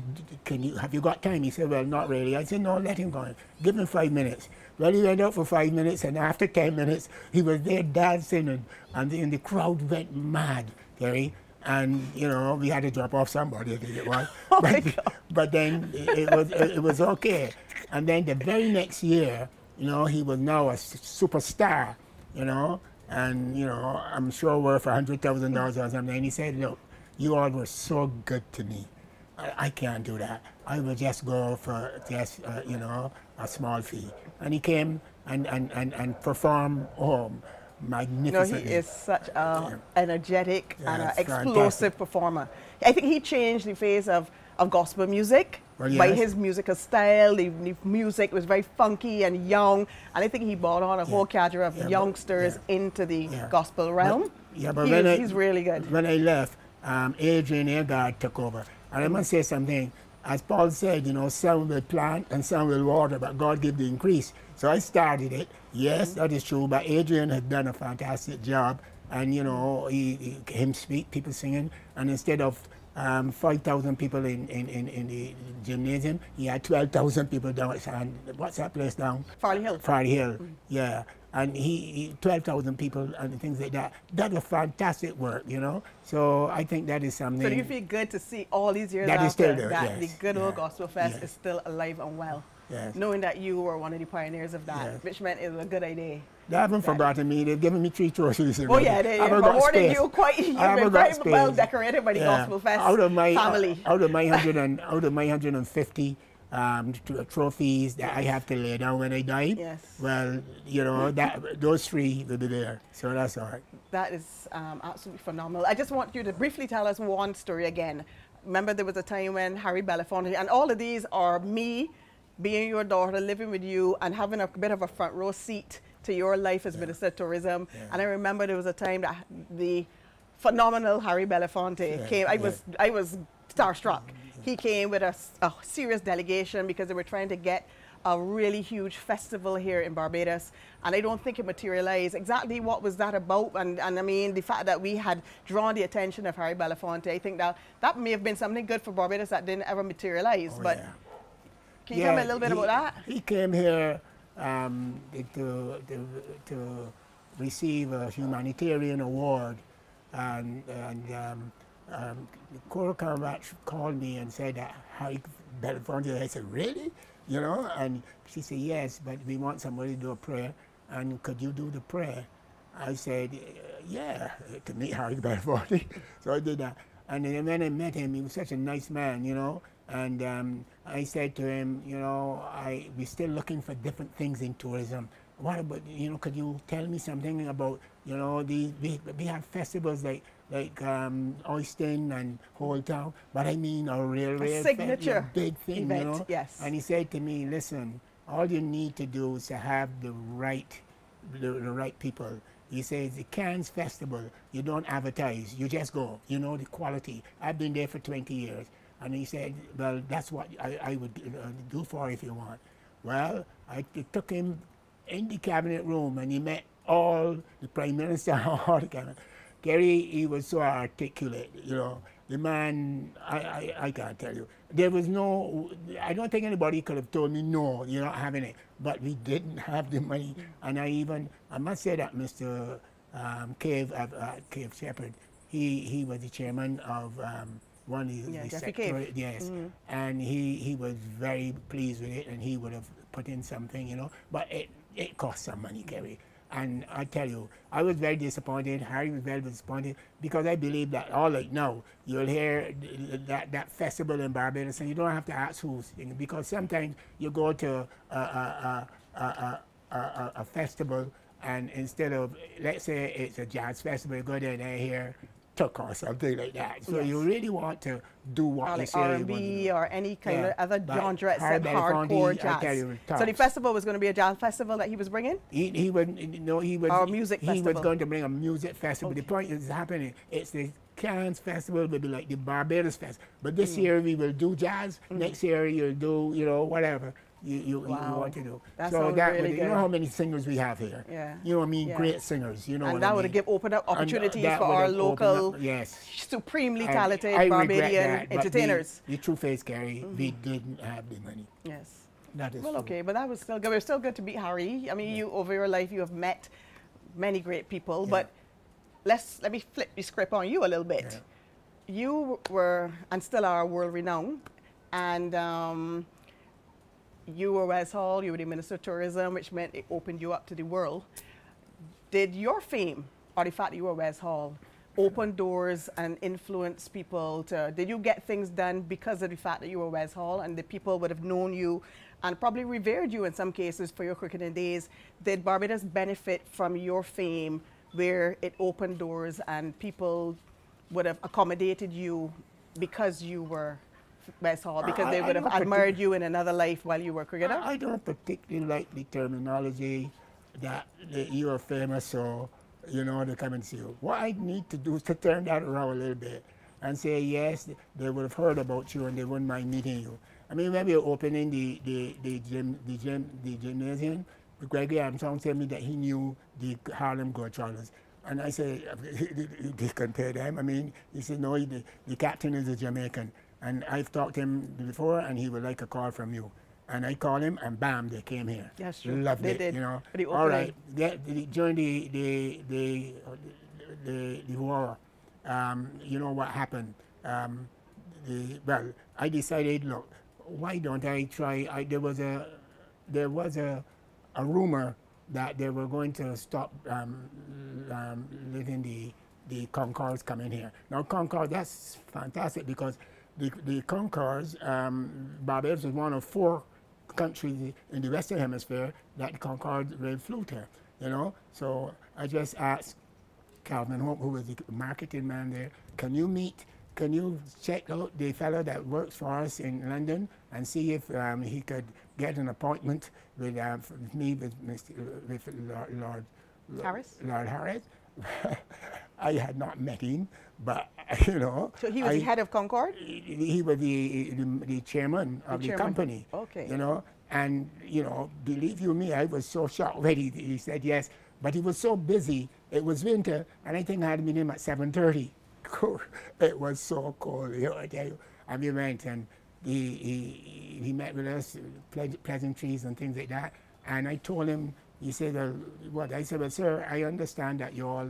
have you got time? He said, well, not really. I said, no, let him go. Give him 5 minutes. Well, he went out for 5 minutes, and after 10 minutes, he was there dancing, and the crowd went mad, Gary. And, you know, we had to drop off somebody, I think it was. But then it was okay. And then the very next year, you know, he was now a superstar, you know, and, you know, I'm sure worth $100,000 or something. And he said, look, you all were so good to me. I can't do that. I will just go for just, you know, a small fee. And he came and performed home magnificently. No, he is such an energetic and an explosive performer. I think he changed the face of gospel music Well, by yes. his musical style. The music was very funky and young, and I think he brought on a whole cadre of youngsters into the gospel realm. But He's really good. When I left, Adrian Agard took over. And I must say something. As Paul said, you know, some will plant and some will water, but God give the increase. So I started it. Yes, that is true, but Adrian had done a fantastic job. And, you know, him speak, people singing, and instead of 5,000 people in the gymnasium, he had 12,000 people down at, what's that place down? Farley Hill. Farley Hill, yeah. And he 12,000 people and things like that. That was fantastic work, you know. So I think that is something. So do you feel good to see all these years that after is still there, that yes. the good old Gospel Fest is still alive and well? Yes. Knowing that you were one of the pioneers of that, which meant it was a good idea. They haven't forgotten me. They've given me 3 trophies. Oh yeah, they rewarded you quite. You've been very well decorated by the Gospel Fest family. Out of my 150 trophies that I have to lay down when I die. Yes. Well, you know, those 3 will be there. So that's all right. That is absolutely phenomenal. I just want you to briefly tell us one story again. Remember, there was a time when Harry Belafonte, and all of these are me being your daughter, living with you, and having a bit of a front row seat to your life as Minister of Tourism. And I remember there was a time that the phenomenal Harry Belafonte came. I was starstruck. He came with a serious delegation because they were trying to get a really huge festival here in Barbados, and I don't think it materialized. Exactly what was that about? And I mean, the fact that we had drawn the attention of Harry Belafonte, I think that may have been something good for Barbados that didn't ever materialize. But can you tell me a little bit about that? He came here to receive a humanitarian award, and Cora Carmatch called me and said that Harry Belafonte. I said, really? You know, and she said, yes, but we want somebody to do a prayer, and could you do the prayer? I said, yeah, to meet Harry Belafonte. So I did that. And then when I met him, he was such a nice man, you know, and I said to him, you know, we're still looking for different things in tourism. What about, you know, could you tell me something about, you know, we have festivals like Oyston and Whole Town, but I mean a real signature big thing, event, you know. yes. And he said to me, listen, all you need to do is to have the right people. He says the Cannes Festival, you don't advertise, you just go, you know the quality. I've been there for 20 years. And he said, well, that's what I would do for if you want. Well, I took him in the cabinet room and he met all the Prime Minister, all the cabinet. Gary, he was so articulate, you know. The man, I can't tell you. There was no, I don't think anybody could have told me, no, you're not having it. But we didn't have the money. And I must say that Mr. Cave Shepherd, he was the chairman of one of the sector, yes. And he was very pleased with it, and he would have put in something, you know. But it cost some money, Gary. And I tell you, I was very disappointed. Harry was very disappointed because I believe that all right now you'll hear that festival in Barbados, and you don't have to ask who's singing, because sometimes you go to a festival, and instead of, let's say it's a jazz festival, you go there and I hear Tuck or something like that. So you really want to do what you say you want to do. or any kind of other genre except hardcore jazz. So the festival was going to be a jazz festival that he was bringing? He was music festival. He was going to bring a music festival. Okay. The point is happening. It's the Cannes Festival will be like the Barbados Festival. But this year we will do jazz. Next year you'll do, you know, whatever you want to do. So that really you know how many singers we have here. Yeah. You know what I mean? Great singers. You know and what that I mean? would have opened up opportunities for our local, supremely talented Barbadian entertainers. The truth is, Gary, we didn't have the money. Yes. That is well, true. Okay, but that was still good. It was still good to meet Harry. I mean, you over your life, you have met many great people, but let me flip the script on you a little bit. You were, and still are, world renowned, and you were Wes Hall, you were the Minister of Tourism, which meant it opened you up to the world. Did your fame, or the fact that you were Wes Hall, open doors and influence people to, did you get things done because of the fact that you were Wes Hall and the people would have known you and probably revered you in some cases for your cricketing days? Did Barbados benefit from your fame where it opened doors and people would have accommodated you because you were West Hall because they would have admired you in another life while you were a cricketer? I don't particularly like the terminology that you are famous, so you know they come and see you. What I need to do is to turn that around a little bit and say yes, they would have heard about you and they wouldn't mind meeting you. I mean, when we were opening the gymnasium, Gregory Armstrong told me that he knew the Harlem Globetrotters. And I said, they compare them. I mean, he said, no, the captain is a Jamaican. And I've talked to him before, and he would like a call from you. And I called him, and bam, they came here. Yes, true. Loved they it, did. you know. All right. During the war, you know what happened? Well, I decided, look, why don't I try? There was a rumor that they were going to stop letting the Concords come in here. Now, Concord, that's fantastic because the Concords, Barbados was one of 4 countries in the Western Hemisphere that the Concord really flew to, you know. So I just asked Calvin Hope, who was the marketing man there, can you check out the fellow that works for us in London and see if he could get an appointment with me, with Lord Harris? Lord Harris. I had not met him, but you know. So he was the head of Concord? He was the chairman of the company. Okay. You know, and you know, believe you me, I was so shocked when he said yes, but he was so busy. It was winter, and I think I had to meet him at 7:30. It was so cold, you know, I tell you. And we went, and he met with us, pleasantries and things like that. And I told him, he said, well, what? I said, well, sir, I understand that you all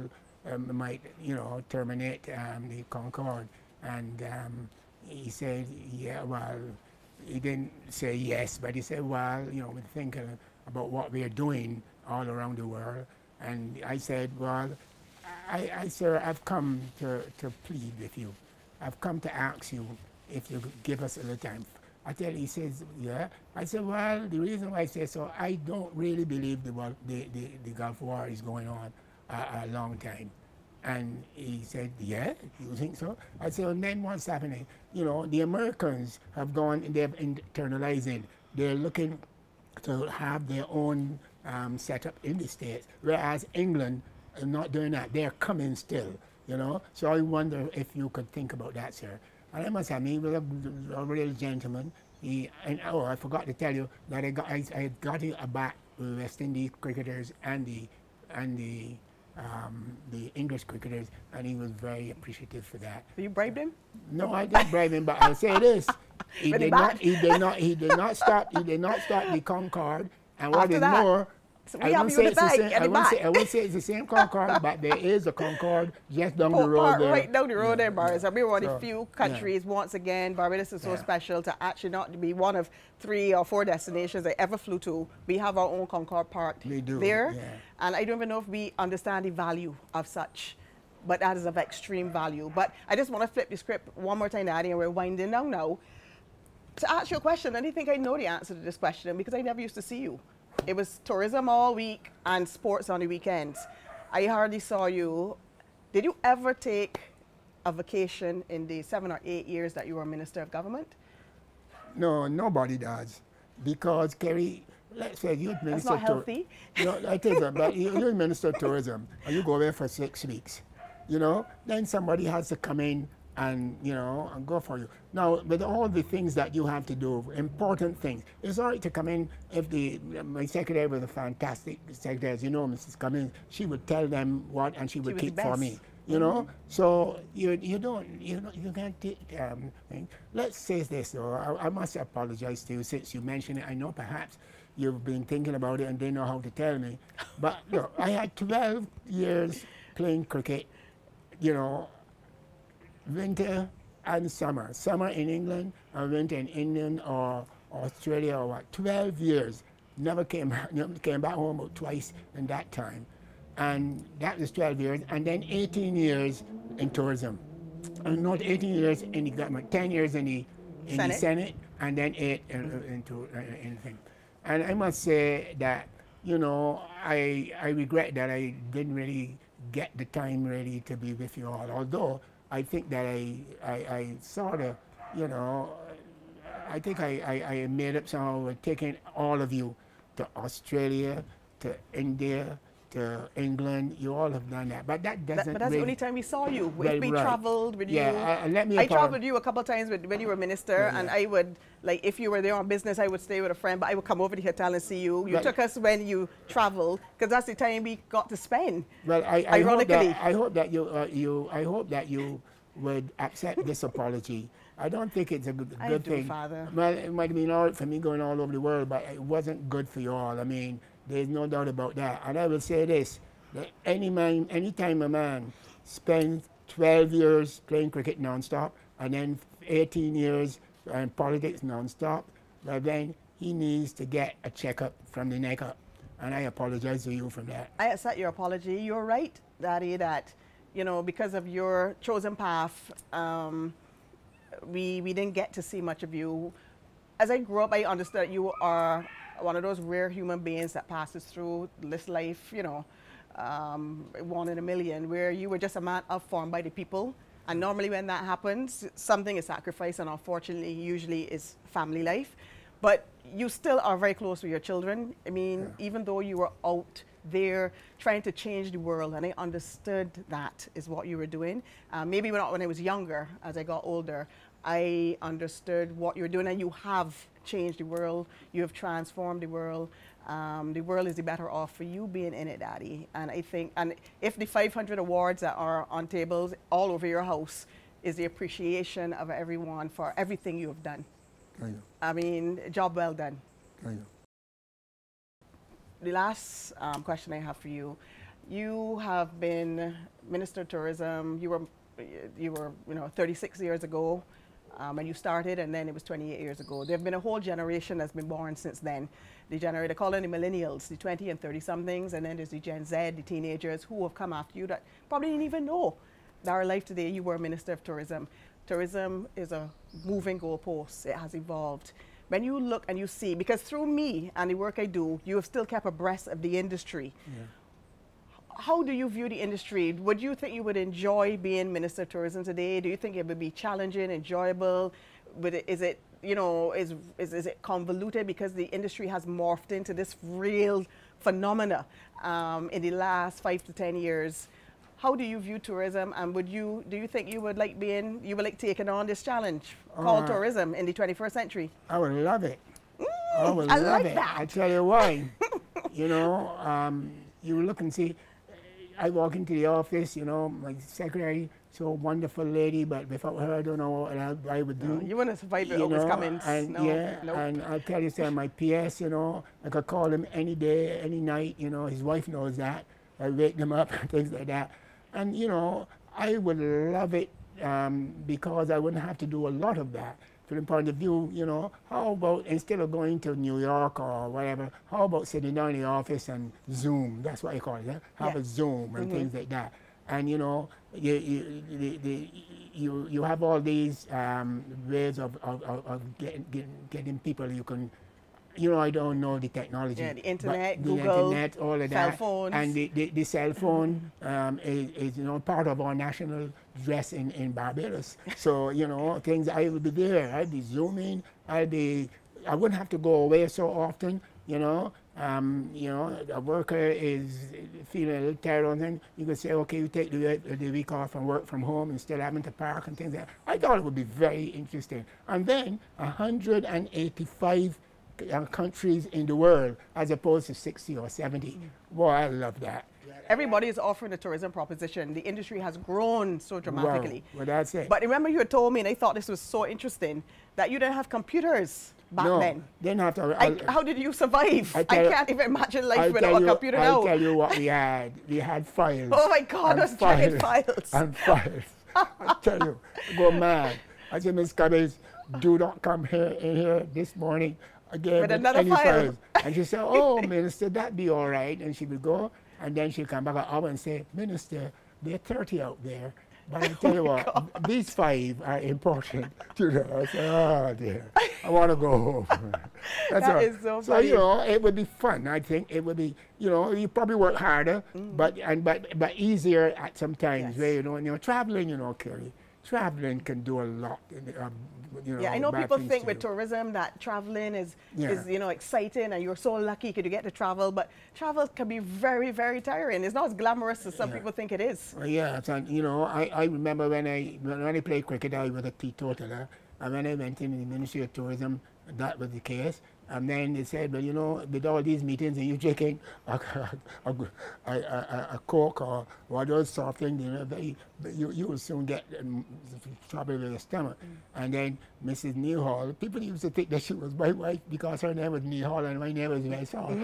might, you know, terminate the Concord. And he said, yeah, well, he didn't say yes, but he said, well, you know, we're thinking about what we're doing all around the world. And I said, well, sir, I've come to plead with you. I've come to ask you if you could give us a little time. I tell you, he says, yeah. I said, well, the reason why I say so, I don't really believe the Gulf War is going on a long time. And he said, yeah, you think so? I said, and then what's happening? You know, the Americans have gone, they're internalizing. They're looking to have their own setup in the States, whereas England are not doing that. They're coming still, you know? So I wonder if you could think about that, sir. And I must have, he was a real gentleman. I forgot to tell you that I had got a bat with West Indies cricketers and the English cricketers, and he was very appreciative for that. You bribed him? No, I didn't bribe him, but I'll say this: he did not stop the Concorde, and what is more, so I wouldn't say it's the same Concorde, but there is a Concorde just down the road there. Right down the road there, Barbados. We're one of the few countries, once again, Barbados is so special to actually not be one of 3 or 4 destinations I ever flew to. We have our own Concorde parked there. Yeah. And I don't even know if we understand the value of such, but that is of extreme value. But I just want to flip the script one more time, Daddy, and we're winding down now. To ask you a question, I don't think I know the answer to this question because I never used to see you. It was tourism all week and sports on the weekends. I hardly saw you. Did you ever take a vacation in the 7 or 8 years that you were Minister of Government? No, nobody does. Because, Kerry, let's say you're Minister That's not healthy. No, I tell you, but you're Minister of Tourism and you go there for 6 weeks. You know, then somebody has to come in and, you know, and go for you. Now, with all the things that you have to do, important things, it's all right to come in. If my secretary was a fantastic secretary, as you know, Mrs. Cummings, she would tell them what, and she would keep for me. You know, so you can't take thing. Let's say this though. I must apologize to you since you mentioned it. I know perhaps you've been thinking about it and didn't know how to tell me, but look, I had 12 years playing cricket. You know, winter and summer. Summer in England and winter in England or Australia or what. 12 years. Never came back home about twice in that time. And that was 12 years. And then 18 years in tourism. And not 18 years in the government, 10 years in the Senate, and then 8 into anything. And I must say that, you know, I regret that I didn't really get the time really to be with you all. Although I think that I sort of, you know, I think I made up somehow with taking all of you to Australia, to India, to England. You all have done that, but that doesn't. But that's really, the only time we saw you. well, If we right. traveled with you, let me. I traveled with you a couple of times when you were minister, Yeah. and I would, like, if you were there on business, I would stay with a friend, but I would come over to the hotel and see you. You Right. took us when you traveled, because that's the time we got to spend. Well, Ironically. I hope that I hope that you would accept this apology. I don't think it's a good I do, thing. Father. Well, it might have been all right for me going all over the world, but it wasn't good for you all. I mean, there's no doubt about that. And I will say this, that anytime a man spends 12 years playing cricket non-stop and then 18 years in politics non-stop, well then he needs to get a checkup from the neck up. And I apologize to you for that. I accept your apology. You're right, Daddy, that, you know, because of your chosen path, we didn't get to see much of you. As I grew up, I understood you are one of those rare human beings that passes through this life, you know, one in a million, where you were just a man formed by the people. And normally when that happens, something is sacrificed, and unfortunately, usually is family life. But you still are very close with your children. I mean, even though you were out there trying to change the world, and I understood that is what you were doing. Maybe not when I was younger. As I got older, I understood what you were doing, and you have changed the world. You have transformed the world. The world is the better off for you being in it, Daddy. And I think, and if the 500 awards that are on tables all over your house is the appreciation of everyone for everything you have done. Thank you. I mean, job well done. Thank you. The last question I have for you, you have been Minister of Tourism. You were, you know, 36 years ago when you started, and then it was 28 years ago. There have been a whole generation that's been born since then. The generation, they call them the millennials, the 20 and 30-somethings, and then there's the Gen Z, the teenagers who have come after you that probably didn't even know that our life today, you were Minister of Tourism. Tourism is a moving goalpost. It has evolved. When you look and you see, because through me and the work I do, you have still kept abreast of the industry. Yeah. How do you view the industry? Would you think you would enjoy being Minister of Tourism today? Do you think it would be challenging, enjoyable? Is it, you know, is it convoluted because the industry has morphed into this real phenomena in the last 5 to 10 years? How do you view tourism, and do you think you would like taking on this challenge called tourism in the 21st century? I would love it. I would love it. I tell you why. You know, you look and see, I walk into the office, you know, my secretary, so wonderful lady, but without her, I don't know what I would do. You wouldn't survive with Otis Cummins. And no, yeah, nope. And I'll tell you, sir, my PS, you know, I could call him any day, any night, you know, his wife knows that. I wake them up, things like that. And, you know, I would love it because I wouldn't have to do a lot of that. From the point of view, you know, how about instead of going to New York or whatever, how about sitting down in the office and Zoom? That's what I call it, yeah? Have a Zoom and things like that. And, you know, you have all these ways of getting people you can. You know, I don't know the technology. Yeah, the internet, Google, the internet, all of cell that. phones. And the cell phone is, you know, part of our national dress in Barbados. So, you know, things, I will be there. I'll be Zooming. I wouldn't have to go away so often, you know. You know, a worker is feeling a little tired or something. You could say, okay, you take the week off and work from home instead of having to park and things like that. I thought it would be very interesting. And then 185 countries in the world as opposed to 60 or 70. Boy, I love that. Everybody is offering a tourism proposition. The industry has grown so dramatically. Well, that's it. But remember, you had told me, and I thought this was so interesting, that you didn't have computers back then. Didn't have to. How did you survive? I can't even imagine life without a computer now. I'll tell you what we had. We had files. Oh my God, those giant files. And files. I tell you, go mad. I said, Miss Cummins, do not come here in here this morning again with another file. And she said, oh, Minister, that'd be all right. And she would go, and then she'd come back an hour and say, Minister, there are 30 out there. But I tell you what, these 5 are important to them. I said, oh dear, I want to go home. That's that is so funny. So, you know, it would be fun. I think it would be, you know, you probably work harder, but easier at some times. Where, you know, when you're traveling, you know, Kerry, traveling can do a lot. You know, Yeah, I know bad people things think to with do. tourism that traveling is, Yeah. you know, exciting and you're so lucky because you get to travel, but travel can be very, very tiring. It's not as glamorous as some Yeah. people think it is. Well, yeah, and you know, I remember when I played cricket, I was a teetotaler, and when I went in the Ministry of Tourism, that was the case. And then they said, well, you know, with all these meetings, and you drinking a Coke or one of those soft things, you know, you will soon get trouble with your stomach. And then Mrs. Neil Hall, people used to think that she was my wife because her name was Neil Hall and my name was Wesley Hall.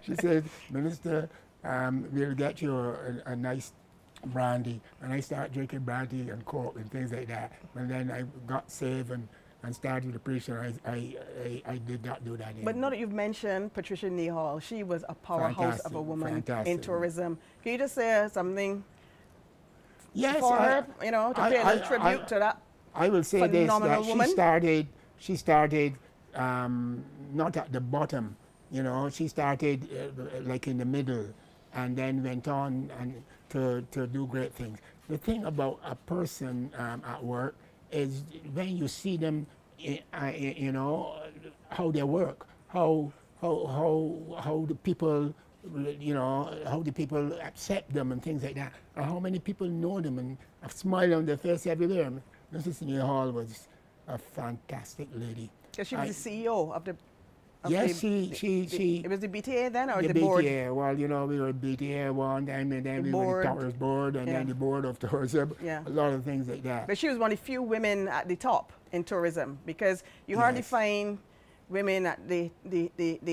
She said, Minister, we'll get you a nice brandy. And I started drinking brandy and Coke and things like that. And then I got saved and started the preaching. I did not do that anymore. But now that you've mentioned Patricia Nehall, she was a powerhouse of a woman in tourism. Can you just say something for her, you know, to pay a little tribute to that I will say this, that woman? she started not at the bottom, you know, she started like in the middle and then went on and to do great things. The thing about a person at work is when you see them, you know, how they work, how the people, you know, how the people accept them and things like that, and how many people know them and have smile on their face everywhere. Mrs. Neil Hall was a fantastic lady. Because she was the CEO of the... Yes, she... It was the BTA then, or the BTA, board? well, you know, we were BTA one time, and then we were the Towers Board, and then the Board of Tourism, a lot of things like that. But she was one of the few women at the top in tourism, because you hardly find women at the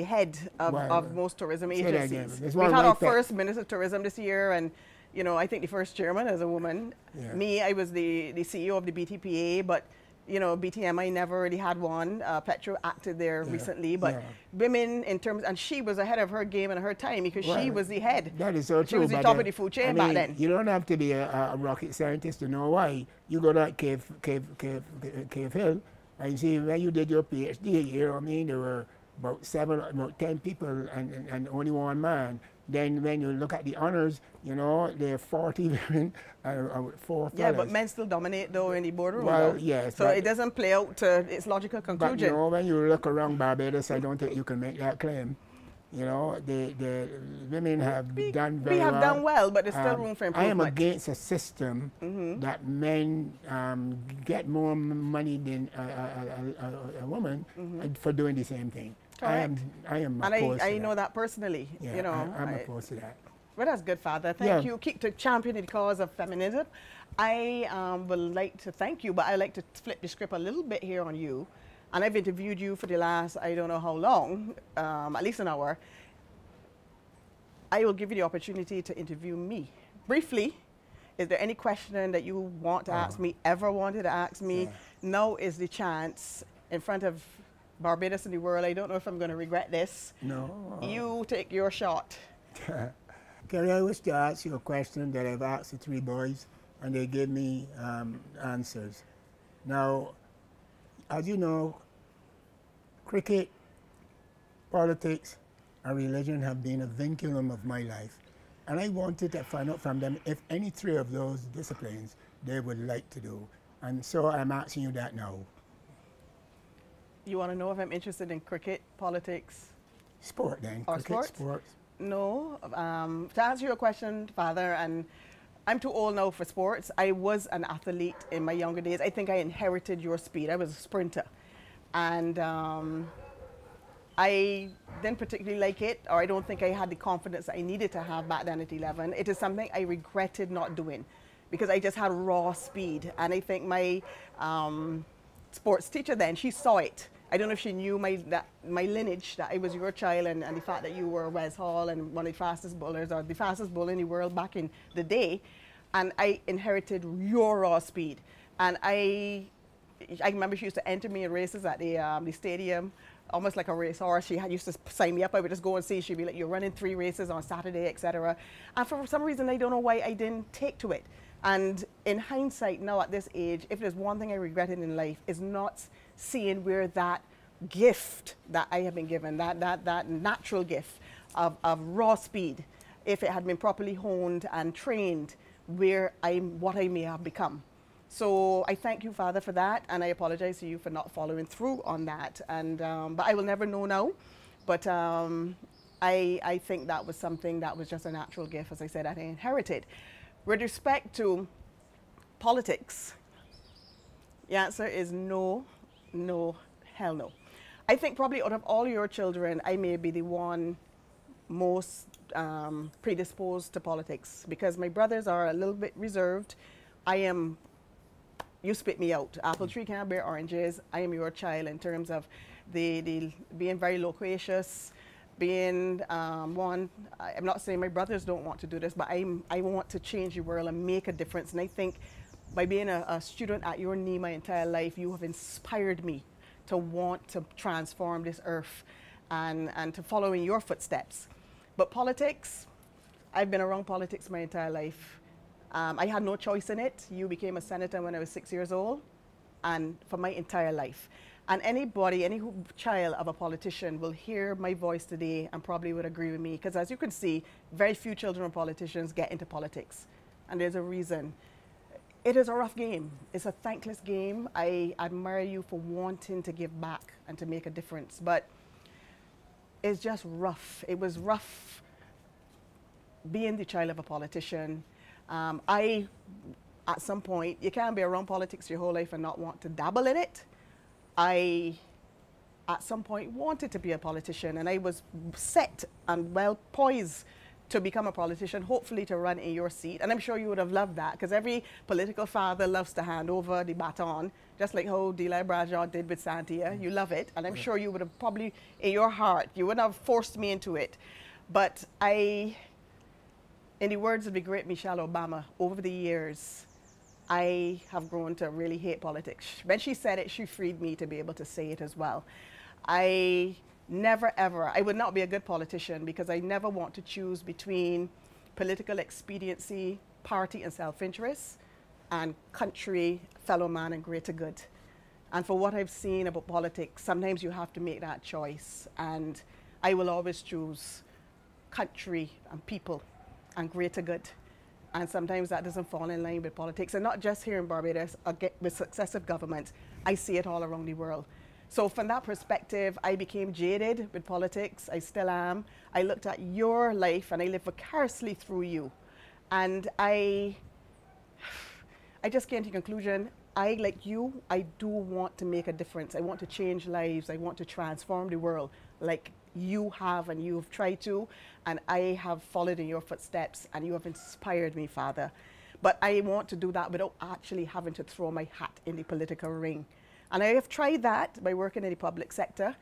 head of most tourism agencies. We've had our first Minister of Tourism this year, and you know, I think the first chairman is a woman. Me, I was the CEO of the BTPA, but you know, BTMI never really had one. Petro acted there recently, but women in terms, and she was ahead of her game and her time because she was the head. That is so true. She was the top of the food chain back then. You don't have to be a rocket scientist to know why. You go to Cave Hill, and you see when you did your PhD here, I mean, there were about 10 people and only one man. Then when you look at the honors, you know, there are 40 women and 4 fellas. Yeah, but men still dominate though in the boardroom. Well, yes. So it doesn't play out to its logical conclusion. But you know, when you look around Barbados, I don't think you can make that claim. You know, the women have done very well. We have done well, but there's still room for improvement. I am against a system that men get more money than a woman for doing the same thing. Correct. I am and opposed to I know that personally. Yeah, you know, I'm opposed to that. Well, that's good, Father. Thank you. Keep to championing the cause of feminism. I would like to thank you, but I like to flip the script a little bit here on you. And I've interviewed you for the last, I don't know how long, at least an hour. I will give you the opportunity to interview me. Briefly, is there any question that you want to ask me, ever wanted to ask me? Now is the chance in front of Barbados and the world. I don't know if I'm going to regret this. No. You take your shot. Kerry, I wish to ask you a question that I've asked the 3 boys, and they gave me answers. Now, as you know, cricket, politics, and religion have been a vinculum of my life. And I wanted to find out from them if any 3 of those disciplines they would like to do. And so I'm asking you that now. You want to know if I'm interested in cricket, politics? Sport then, or cricket, sports? No. To answer your question, Father, and I'm too old now for sports. I was an athlete in my younger days. I think I inherited your speed. I was a sprinter. And I didn't particularly like it, or I don't think I had the confidence I needed to have back then at 11. It is something I regretted not doing because I just had raw speed. And I think my sports teacher then, she saw it. I don't know if she knew my lineage, that I was your child, and the fact that you were Wesley Hall and one of the fastest bowlers, or the fastest bowler in the world back in the day. And I inherited your raw speed. And I remember she used to enter me in races at the stadium, almost like a racehorse. She used to sign me up. I would just go and see. She'd be like, you're running 3 races on Saturday, etc. And for some reason, I don't know why I didn't take to it. And in hindsight, now at this age, if there's one thing I regretted in life, is not seeing where that gift that I have been given, that natural gift of raw speed, if it had been properly honed and trained, where what I may have become. So I thank you, Father, for that, and I apologize to you for not following through on that. And but I will never know now. But I think that was something that was just a natural gift, as I said, that I inherited. With respect to politics, the answer is no, no, hell no. I think probably out of all your children, I may be the one most predisposed to politics, because my brothers are a little bit reserved. I am, you spit me out. Apple tree can't bear oranges. I am your child in terms of the being very loquacious, being one. I'm not saying my brothers don't want to do this, but I want to change the world and make a difference. And I think by being a student at your knee my entire life, you have inspired me to want to transform this earth and to follow in your footsteps. But politics, I've been around politics my entire life. I had no choice in it. You became a senator when I was 6 years old, and for my entire life. And anybody, any child of a politician will hear my voice today and probably would agree with me, because as you can see, very few children of politicians get into politics. And there's a reason. It is a rough game. It's a thankless game. I admire you for wanting to give back and to make a difference, but it's just rough. It was rough being the child of a politician. At some point, you can't be around politics your whole life and not want to dabble in it. I, at some point, wanted to be a politician, and I was set and well poised to become a politician, hopefully to run in your seat. And I'm sure you would have loved that, because every political father loves to hand over the baton, just like how Deli Bradshaw did with Santia. You love it, and I'm sure you would have probably, in your heart, you wouldn't have forced me into it. But in the words of the great Michelle Obama, over the years, I have grown to really hate politics. When she said it, she freed me to be able to say it as well. I never ever, I would not be a good politician, because I never want to choose between political expediency, party and self-interest, and country, fellow man and greater good. And for what I've seen about politics, sometimes you have to make that choice. And I will always choose country and people and greater good. And sometimes that doesn't fall in line with politics. And not just here in Barbados, with successive governments, I see it all around the world. So from that perspective, I became jaded with politics. I still am. I looked at your life and I lived vicariously through you. And I just came to the conclusion, like you, I do want to make a difference. I want to change lives. I want to transform the world like you have and you've tried to. And I have followed in your footsteps, and you have inspired me, Father. But I want to do that without actually having to throw my hat in the political ring. And I have tried that by working in the public sector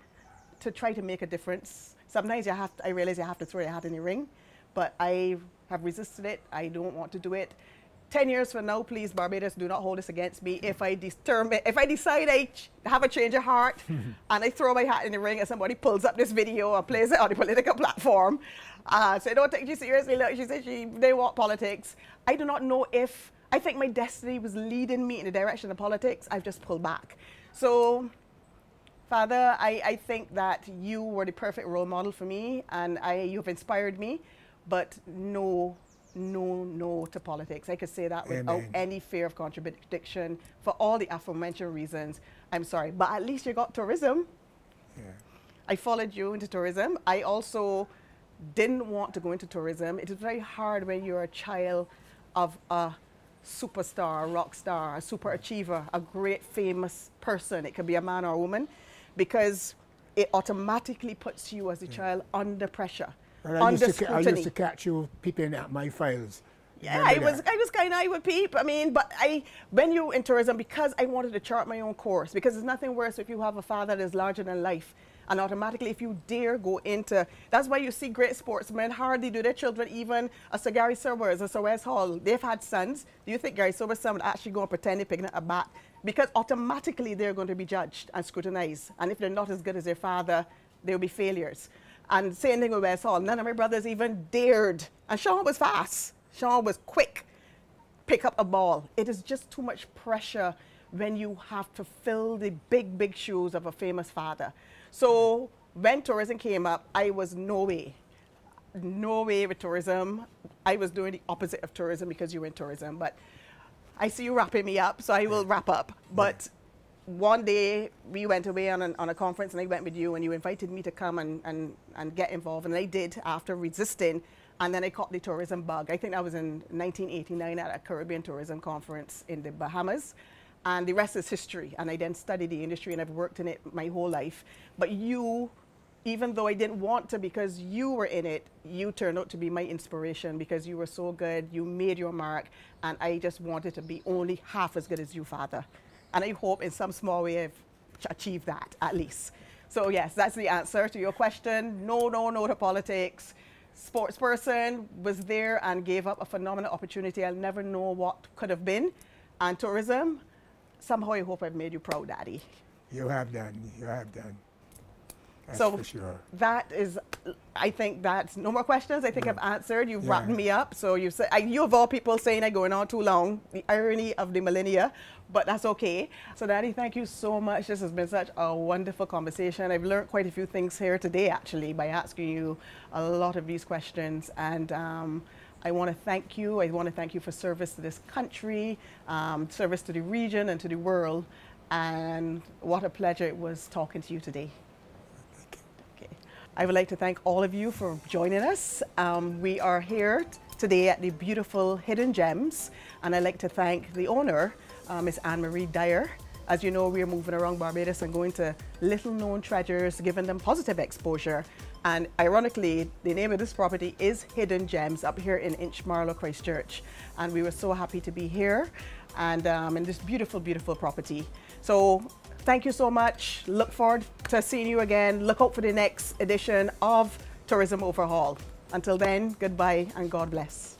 to try to make a difference. Sometimes I realize you have to throw your hat in the ring, but I have resisted it. I don't want to do it. 10 years from now, please, Barbados, do not hold this against me. If I decide I have a change of heart and I throw my hat in the ring and somebody pulls up this video and plays it on the political platform, say, don't take you seriously. Look, she said they want politics. I do not know if, I think my destiny was leading me in the direction of politics. I've just pulled back. So, Father, I think that you were the perfect role model for me, and you've inspired me, but no to politics. I could say that without any fear of contradiction for all the aforementioned reasons. I'm sorry, but at least you got tourism. Yeah. I followed you into tourism. I also didn't want to go into tourism. It is very hard when you're a child of a superstar, a rock star, a super achiever, a great famous person. It could be a man or a woman, because it automatically puts you as a child under pressure. Well, I used to catch you peeping at my files. Yeah, I was kind of, I would peep. I mean, but when you're in tourism, because I wanted to chart my own course, because there's nothing worse if you have a father that is larger than life. And automatically, if you dare go into, that's why you see great sportsmen hardly do their children, even a Sir Gary Sober's, a Sir Wesley Hall, they've had sons. Do you think Gary Sober's son would actually go and pretend they're picking up a bat? Because automatically they're going to be judged and scrutinized. And if they're not as good as their father, they'll be failures. And same thing with Wesley Hall. None of my brothers even dared. And Sean was fast. Sean was quick. Pick up a ball. It is just too much pressure when you have to fill the big, big shoes of a famous father. So when tourism came up, I was no way. no way with tourism. I was doing the opposite of tourism because you were in tourism, but I see you wrapping me up, so I will wrap up. But one day we went away on a conference, and I went with you, and you invited me to come and get involved, and I did after resisting, and then I caught the tourism bug. I think that was in 1989 at a Caribbean tourism conference in the Bahamas, and the rest is history. And I then studied the industry, and I've worked in it my whole life. But you, even though I didn't want to, because you were in it, you turned out to be my inspiration because you were so good, you made your mark, and I just wanted to be only half as good as you, Father. And I hope in some small way I've achieved that, at least. So yes, that's the answer to your question. No to politics. Sports person, was there and gave up a phenomenal opportunity. I'll never know what could have been. And tourism, somehow I hope I've made you proud, Daddy. You have done, you have done. That's so for sure. That is, I think that's no more questions. I think I've answered. You've wrapped me up. So you said, you of all people saying I'm going on too long, the irony of the millennia, but that's okay. So Daddy, thank you so much. This has been such a wonderful conversation. I've learned quite a few things here today, actually, by asking you a lot of these questions. And I want to thank you. I want to thank you for service to this country, service to the region and to the world. And what a pleasure it was talking to you today. I would like to thank all of you for joining us. We are here today at the beautiful Hidden Gems, and I'd like to thank the owner, Miss Anne-Marie Dyer. As you know, we are moving around Barbados and going to little-known treasures, giving them positive exposure. And ironically, the name of this property is Hidden Gems up here in Inchmarlow, Christchurch. And we were so happy to be here and in this beautiful, beautiful property. So thank you so much. Look forward to seeing you again. Look out for the next edition of Tourism Overhaul. Until then, goodbye and God bless.